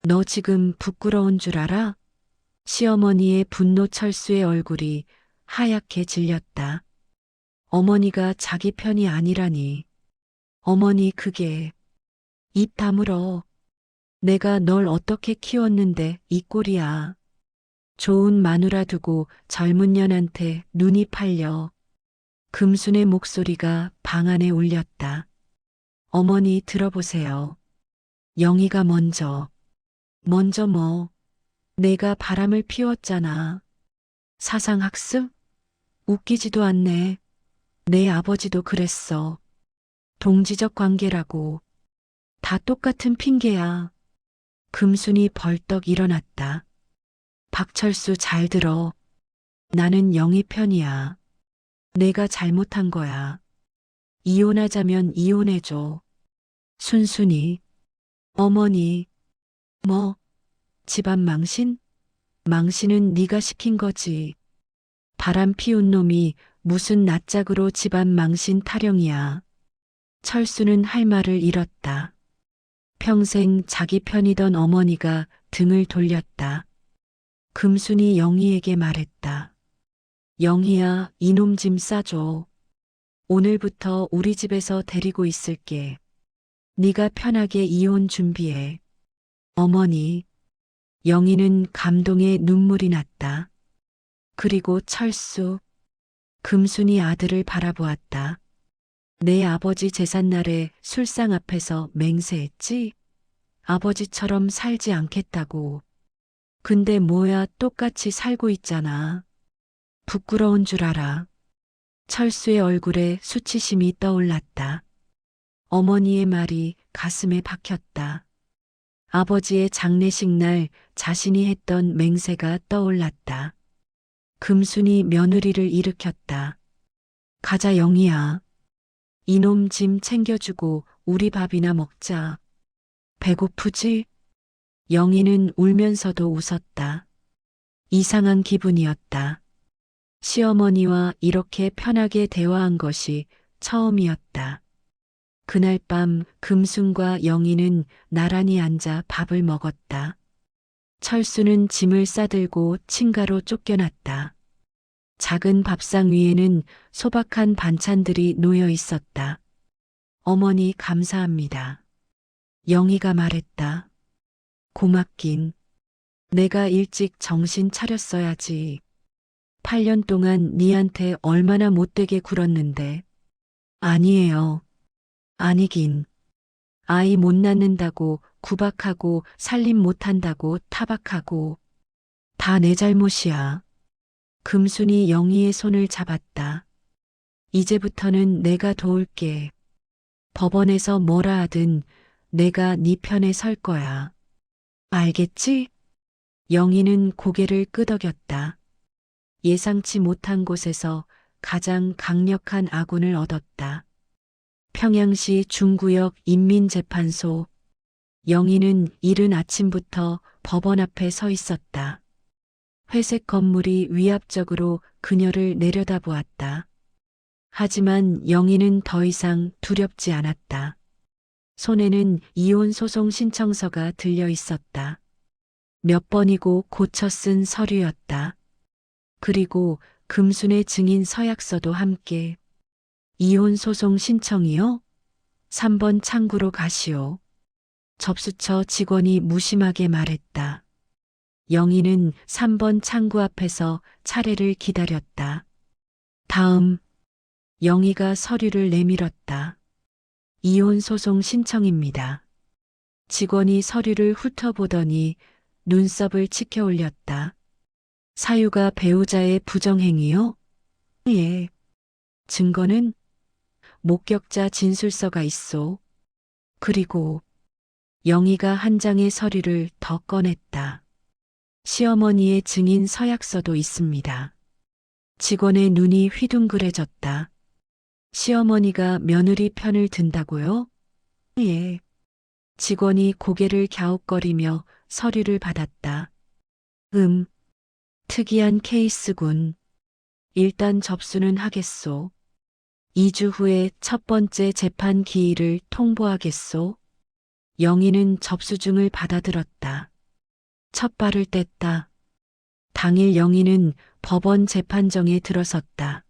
너 지금 부끄러운 줄 알아? 시어머니의 분노 철수의 얼굴이 하얗게 질렸다. 어머니가 자기 편이 아니라니. 어머니 그게. 입 다물어. 내가 널 어떻게 키웠는데 이 꼴이야. 좋은 마누라 두고 젊은 년한테 눈이 팔려. 금순의 목소리가 방 안에 울렸다. 어머니 들어보세요. 영희가 먼저 뭐. 내가 바람을 피웠잖아. 사상학습? 웃기지도 않네. 내 아버지도 그랬어. 동지적 관계라고. 다 똑같은 핑계야. 금순이 벌떡 일어났다. 박철수 잘 들어. 나는 영희 편이야. 내가 잘못한 거야. 이혼하자면 이혼해줘. 순순히. 어머니. 뭐? 집안 망신? 망신은 네가 시킨 거지. 바람 피운 놈이 무슨 낯짝으로 집안 망신 타령이야. 철수는 할 말을 잃었다. 평생 자기 편이던 어머니가 등을 돌렸다. 금순이 영희에게 말했다. 영희야, 이놈 짐 싸줘. 오늘부터 우리 집에서 데리고 있을게. 네가 편하게 이혼 준비해. 어머니. 영희는 감동에 눈물이 났다. 그리고 철수. 금순이 아들을 바라보았다. 내 아버지 제삿날에 술상 앞에서 맹세했지? 아버지처럼 살지 않겠다고. 근데 뭐야 똑같이 살고 있잖아. 부끄러운 줄 알아. 철수의 얼굴에 수치심이 떠올랐다. 어머니의 말이 가슴에 박혔다. 아버지의 장례식 날 자신이 했던 맹세가 떠올랐다. 금순이 며느리를 일으켰다. 가자 영희야. 이놈 짐 챙겨주고 우리 밥이나 먹자. 배고프지? 영희는 울면서도 웃었다. 이상한 기분이었다. 시어머니와 이렇게 편하게 대화한 것이 처음이었다. 그날 밤 금순과 영희는 나란히 앉아 밥을 먹었다. 철수는 짐을 싸들고 친가로 쫓겨났다. 작은 밥상 위에는 소박한 반찬들이 놓여 있었다. 어머니 감사합니다. 영희가 말했다. 고맙긴. 내가 일찍 정신 차렸어야지. 8년 동안 니한테 얼마나 못되게 굴었는데. 아니에요. 아니긴. 아이 못 낳는다고 구박하고 살림 못한다고 타박하고. 다 내 잘못이야. 금순이 영희의 손을 잡았다. 이제부터는 내가 도울게. 법원에서 뭐라 하든 내가 네 편에 설 거야. 알겠지? 영희는 고개를 끄덕였다. 예상치 못한 곳에서 가장 강력한 아군을 얻었다. 평양시 중구역 인민재판소. 영희는 이른 아침부터 법원 앞에 서 있었다. 회색 건물이 위압적으로 그녀를 내려다보았다. 하지만 영희는 더 이상 두렵지 않았다. 손에는 이혼 소송 신청서가 들려 있었다. 몇 번이고 고쳐 쓴 서류였다. 그리고 금순의 증인 서약서도 함께. 이혼 소송 신청이요? 3번 창구로 가시오. 접수처 직원이 무심하게 말했다. 영희는 3번 창구 앞에서 차례를 기다렸다. 다음, 영희가 서류를 내밀었다. 이혼 소송 신청입니다. 직원이 서류를 훑어보더니 눈썹을 치켜 올렸다. 사유가 배우자의 부정행위요? 예. 증거는? 목격자 진술서가 있소. 그리고 영희가 한 장의 서류를 더 꺼냈다. 시어머니의 증인 서약서도 있습니다. 직원의 눈이 휘둥그레졌다. 시어머니가 며느리 편을 든다고요? 예. 직원이 고개를 갸웃거리며 서류를 받았다. 특이한 케이스군. 일단 접수는 하겠소. 2주 후에 첫 번째 재판 기일을 통보하겠소. 영희는 접수증을 받아들었다. 첫 발을 뗐다. 당일 영희는 법원 재판정에 들어섰다.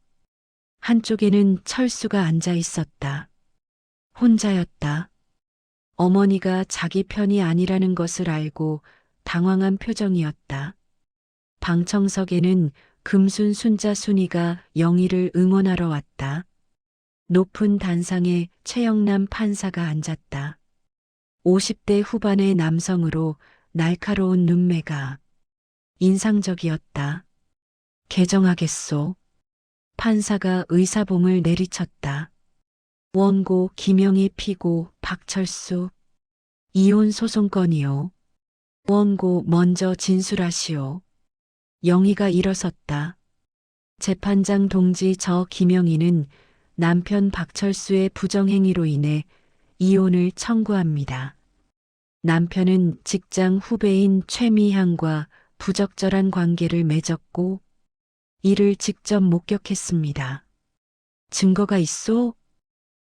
한쪽에는 철수가 앉아 있었다. 혼자였다. 어머니가 자기 편이 아니라는 것을 알고 당황한 표정이었다. 방청석에는 금순 순자 순이가 영희를 응원하러 왔다. 높은 단상에 최영남 판사가 앉았다. 50대 후반의 남성으로 날카로운 눈매가 인상적이었다. 개정하겠소. 판사가 의사봉을 내리쳤다. 원고 김영희 피고 박철수. 이혼 소송건이요. 원고 먼저 진술하시오. 영희가 일어섰다. 재판장 동지 저 김영희는 남편 박철수의 부정행위로 인해 이혼을 청구합니다. 남편은 직장 후배인 최미향과 부적절한 관계를 맺었고 이를 직접 목격했습니다. 증거가 있소?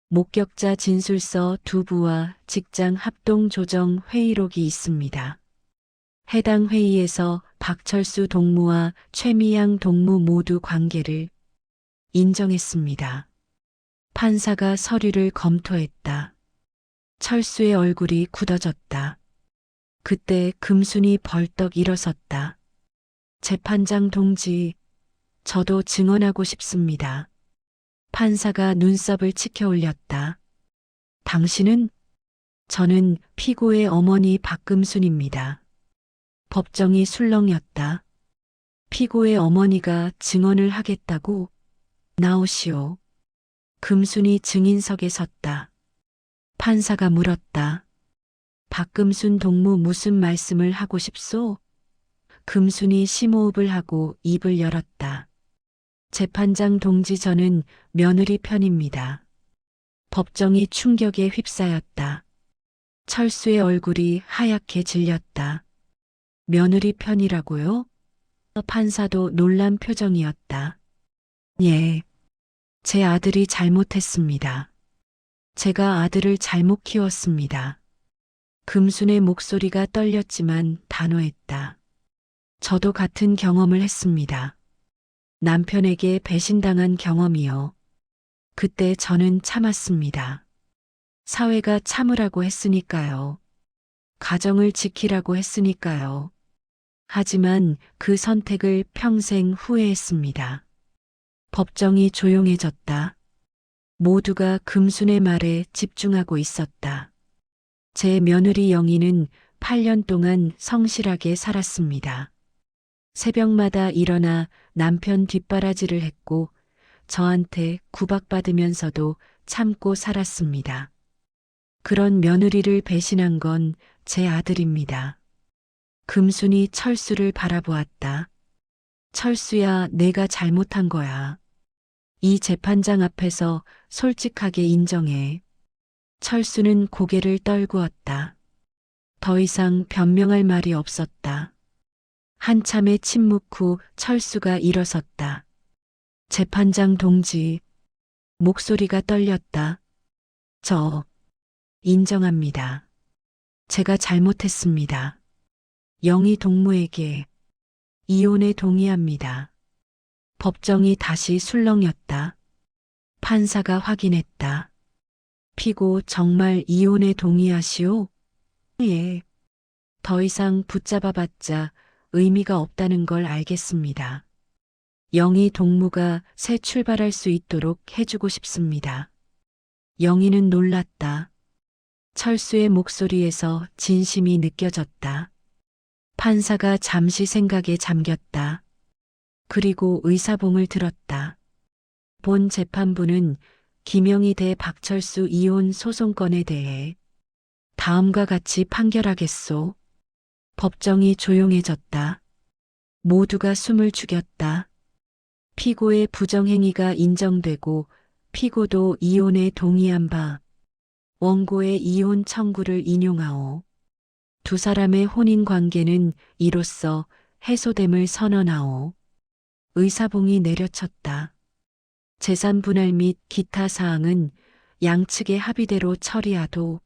목격자 진술서 2부와 직장 합동 조정 회의록이 있습니다. 해당 회의에서 박철수 동무와 최미향 동무 모두 관계를 인정했습니다. 판사가 서류를 검토했다. 철수의 얼굴이 굳어졌다. 그때 금순이 벌떡 일어섰다. 재판장 동지, 저도 증언하고 싶습니다. 판사가 눈썹을 치켜 올렸다. 당신은? 저는 피고의 어머니 박금순입니다. 법정이 술렁였다. 피고의 어머니가 증언을 하겠다고? 나오시오. 금순이 증인석에 섰다. 판사가 물었다. 박금순 동무 무슨 말씀을 하고 싶소? 금순이 심호흡을 하고 입을 열었다. 재판장 동지 저는 며느리 편입니다. 법정이 충격에 휩싸였다. 철수의 얼굴이 하얗게 질렸다. 며느리 편이라고요? 판사도 놀란 표정이었다. 예. 제 아들이 잘못했습니다. 제가 아들을 잘못 키웠습니다. 금순의 목소리가 떨렸지만 단호했다. 저도 같은 경험을 했습니다. 남편에게 배신당한 경험이요. 그때 저는 참았습니다. 사회가 참으라고 했으니까요. 가정을 지키라고 했으니까요. 하지만 그 선택을 평생 후회했습니다. 법정이 조용해졌다. 모두가 금순의 말에 집중하고 있었다. 제 며느리 영희는 8년 동안 성실하게 살았습니다. 새벽마다 일어나 남편 뒷바라지를 했고 저한테 구박받으면서도 참고 살았습니다. 그런 며느리를 배신한 건 제 아들입니다. 금순이 철수를 바라보았다. 철수야, 내가 잘못한 거야. 이 재판장 앞에서 솔직하게 인정해. 철수는 고개를 떨구었다. 더 이상 변명할 말이 없었다. 한참의 침묵 후 철수가 일어섰다. 재판장 동지, 목소리가 떨렸다. 저, 인정합니다. 제가 잘못했습니다. 영희 동무에게 이혼에 동의합니다. 법정이 다시 술렁였다. 판사가 확인했다. 피고 정말 이혼에 동의하시오? 예. 더 이상 붙잡아봤자 의미가 없다는 걸 알겠습니다. 영희 동무가 새 출발할 수 있도록 해주고 싶습니다. 영희는 놀랐다. 철수의 목소리에서 진심이 느껴졌다. 판사가 잠시 생각에 잠겼다. 그리고 의사봉을 들었다. 본 재판부는 김영희 대 박철수 이혼 소송건에 대해 다음과 같이 판결하겠소. 법정이 조용해졌다. 모두가 숨을 죽였다. 피고의 부정행위가 인정되고 피고도 이혼에 동의한 바 원고의 이혼 청구를 인용하오. 두 사람의 혼인 관계는 이로써 해소됨을 선언하오. 의사봉이 내려쳤다. 재산 분할 및 기타 사항은 양측의 합의대로 처리하도록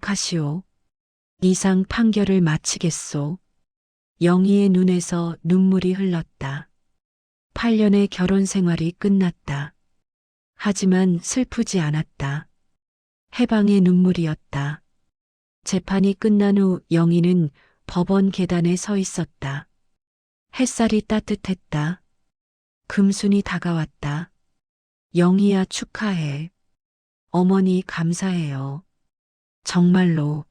하시오. 이상 판결을 마치겠소. 영희의 눈에서 눈물이 흘렀다. 8년의 결혼 생활이 끝났다. 하지만 슬프지 않았다. 해방의 눈물이었다. 재판이 끝난 후 영희는 법원 계단에 서 있었다. 햇살이 따뜻했다. 금순이 다가왔다. 영희야 축하해. 어머니 감사해요. 정말로.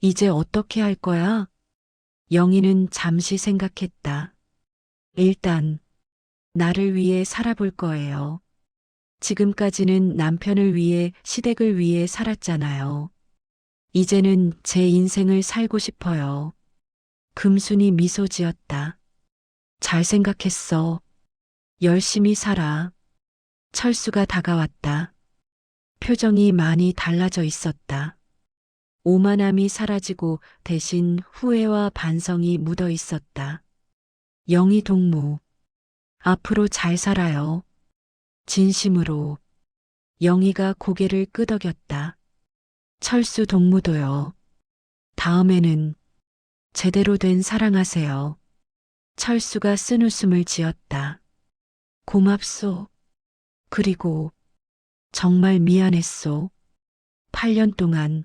이제 어떻게 할 거야? 영희는 잠시 생각했다. 일단 나를 위해 살아볼 거예요. 지금까지는 남편을 위해 시댁을 위해 살았잖아요. 이제는 제 인생을 살고 싶어요. 금순이 미소 지었다. 잘 생각했어. 열심히 살아. 철수가 다가왔다. 표정이 많이 달라져 있었다. 오만함이 사라지고 대신 후회와 반성이 묻어 있었다. 영희 동무, 앞으로 잘 살아요. 진심으로. 영희가 고개를 끄덕였다. 철수 동무도요. 다음에는 제대로 된 사랑하세요. 철수가 쓴웃음을 지었다. 고맙소. 그리고 정말 미안했소. 8년 동안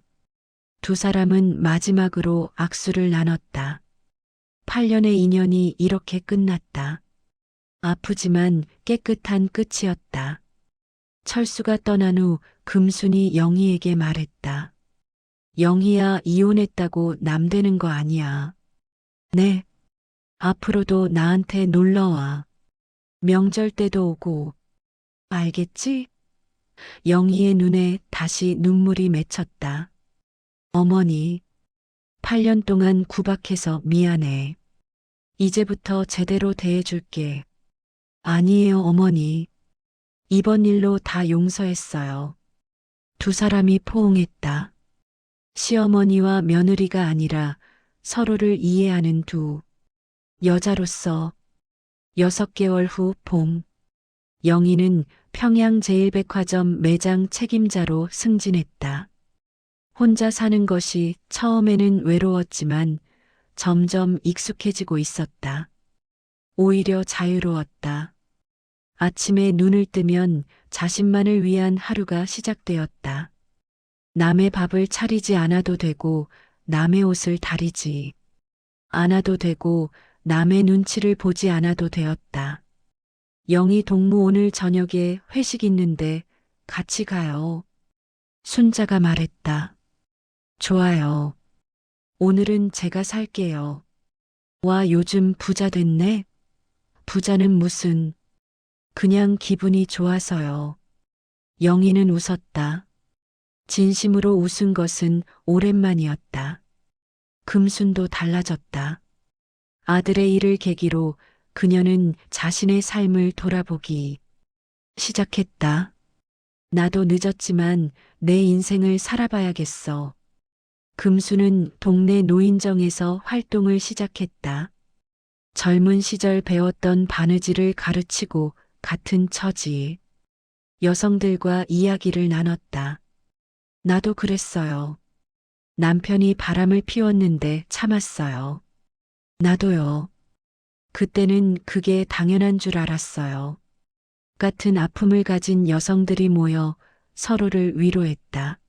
두 사람은 마지막으로 악수를 나눴다. 8년의 인연이 이렇게 끝났다. 아프지만 깨끗한 끝이었다. 철수가 떠난 후 금순이 영희에게 말했다. 영희야, 이혼했다고 남 되는 거 아니야. 네. 앞으로도 나한테 놀러와. 명절 때도 오고. 알겠지? 영희의 눈에 다시 눈물이 맺혔다. 어머니, 8년 동안 구박해서 미안해. 이제부터 제대로 대해줄게. 아니에요, 어머니. 이번 일로 다 용서했어요. 두 사람이 포옹했다. 시어머니와 며느리가 아니라 서로를 이해하는 두 여자로서 6개월 후 봄, 영희는 평양제일백화점 매장 책임자로 승진했다. 혼자 사는 것이 처음에는 외로웠지만 점점 익숙해지고 있었다. 오히려 자유로웠다. 아침에 눈을 뜨면 자신만을 위한 하루가 시작되었다. 남의 밥을 차리지 않아도 되고 남의 옷을 다리지 않아도 되고 남의 눈치를 보지 않아도 되었다. 영희 동무 오늘 저녁에 회식 있는데 같이 가요. 순자가 말했다. 좋아요. 오늘은 제가 살게요. 와, 요즘 부자 됐네? 부자는 무슨, 그냥 기분이 좋아서요. 영희는 웃었다. 진심으로 웃은 것은 오랜만이었다. 금순도 달라졌다. 아들의 일을 계기로 그녀는 자신의 삶을 돌아보기 시작했다. 나도 늦었지만 내 인생을 살아봐야겠어. 금수는 동네 노인정에서 활동을 시작했다. 젊은 시절 배웠던 바느질을 가르치고 같은 처지. 여성들과 이야기를 나눴다. 나도 그랬어요. 남편이 바람을 피웠는데 참았어요. 나도요. 그때는 그게 당연한 줄 알았어요. 같은 아픔을 가진 여성들이 모여 서로를 위로했다.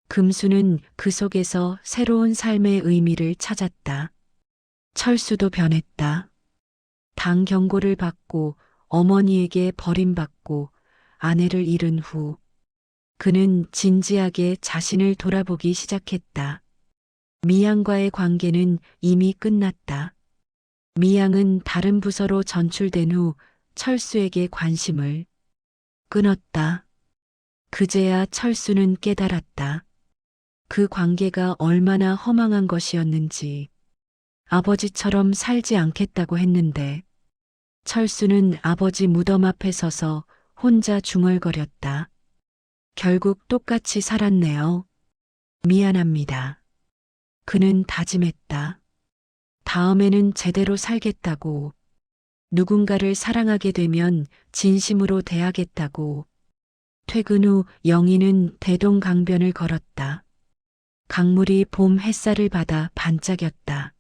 금수는 그 속에서 새로운 삶의 의미를 찾았다. 철수도 변했다. 당 경고를 받고 어머니에게 버림받고 아내를 잃은 후 그는 진지하게 자신을 돌아보기 시작했다. 미양과의 관계는 이미 끝났다. 미양은 다른 부서로 전출된 후 철수에게 관심을 끊었다. 그제야 철수는 깨달았다. 그 관계가 얼마나 허망한 것이었는지. 아버지처럼 살지 않겠다고 했는데 철수는 아버지 무덤 앞에 서서 혼자 중얼거렸다. 결국 똑같이 살았네요. 미안합니다. 그는 다짐했다. 다음에는 제대로 살겠다고. 누군가를 사랑하게 되면 진심으로 대하겠다고. 퇴근 후 영희는 대동강변을 걸었다. 강물이 봄 햇살을 받아 반짝였다.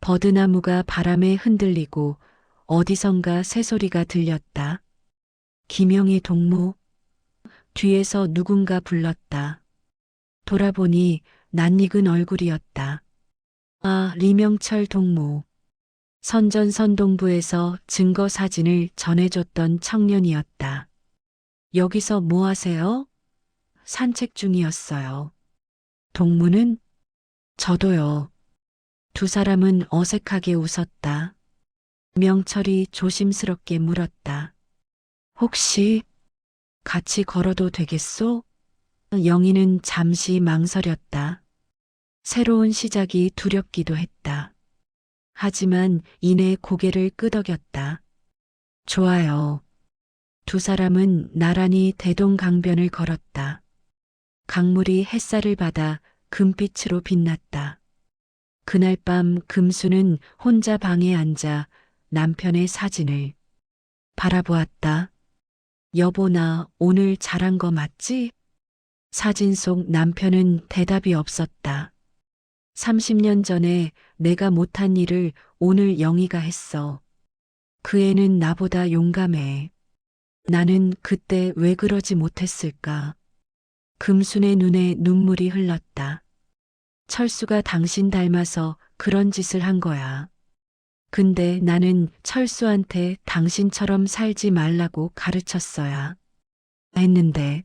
버드나무가 바람에 흔들리고 어디선가 새소리가 들렸다. 김영희 동무. 뒤에서 누군가 불렀다. 돌아보니 낯익은 얼굴이었다. 아, 리명철 동무. 선전선동부에서 증거 사진을 전해줬던 청년이었다. 여기서 뭐 하세요? 산책 중이었어요. 동무는? 저도요. 두 사람은 어색하게 웃었다. 명철이 조심스럽게 물었다. 혹시 같이 걸어도 되겠소? 영희는 잠시 망설였다. 새로운 시작이 두렵기도 했다. 하지만 이내 고개를 끄덕였다. 좋아요. 두 사람은 나란히 대동강변을 걸었다. 강물이 햇살을 받아 금빛으로 빛났다. 그날 밤 금수는 혼자 방에 앉아 남편의 사진을 바라보았다. 여보, 나 오늘 잘한 거 맞지? 사진 속 남편은 대답이 없었다. 30년 전에 내가 못한 일을 오늘 영희가 했어. 그 애는 나보다 용감해. 나는 그때 왜 그러지 못했을까? 금순의 눈에 눈물이 흘렀다. 철수가 당신 닮아서 그런 짓을 한 거야. 근데 나는 철수한테 당신처럼 살지 말라고 가르쳤어야 했는데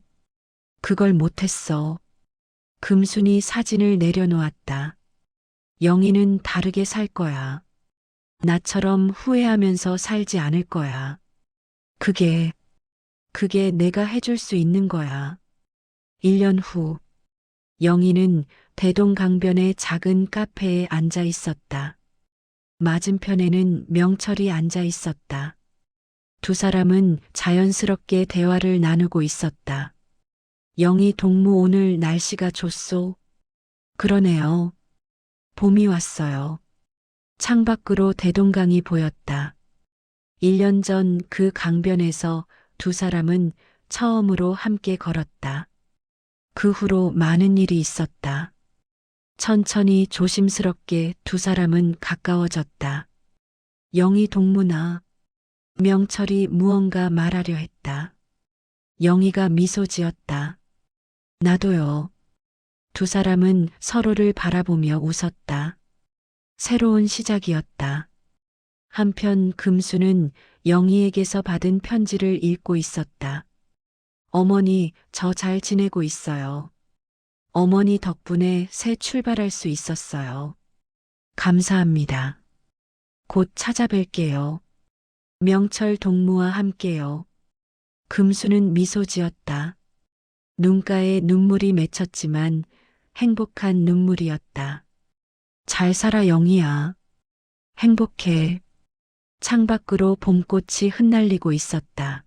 그걸 못했어. 금순이 사진을 내려놓았다. 영희는 다르게 살 거야. 나처럼 후회하면서 살지 않을 거야. 그게 내가 해줄 수 있는 거야. 1년 후, 영희는 대동강변의 작은 카페에 앉아 있었다. 맞은편에는 명철이 앉아 있었다. 두 사람은 자연스럽게 대화를 나누고 있었다. 영희 동무, 오늘 날씨가 좋소? 그러네요. 봄이 왔어요. 창밖으로 대동강이 보였다. 1년 전 그 강변에서 두 사람은 처음으로 함께 걸었다. 그 후로 많은 일이 있었다. 천천히 조심스럽게 두 사람은 가까워졌다. 영희 동무나. 명철이 무언가 말하려 했다. 영희가 미소 지었다. 나도요. 두 사람은 서로를 바라보며 웃었다. 새로운 시작이었다. 한편 금수는 영희에게서 받은 편지를 읽고 있었다. 어머니, 저 잘 지내고 있어요. 어머니 덕분에 새 출발할 수 있었어요. 감사합니다. 곧 찾아뵐게요. 명철 동무와 함께요. 금수는 미소 지었다. 눈가에 눈물이 맺혔지만 행복한 눈물이었다. 잘 살아, 영희야. 행복해. 창밖으로 봄꽃이 흩날리고 있었다.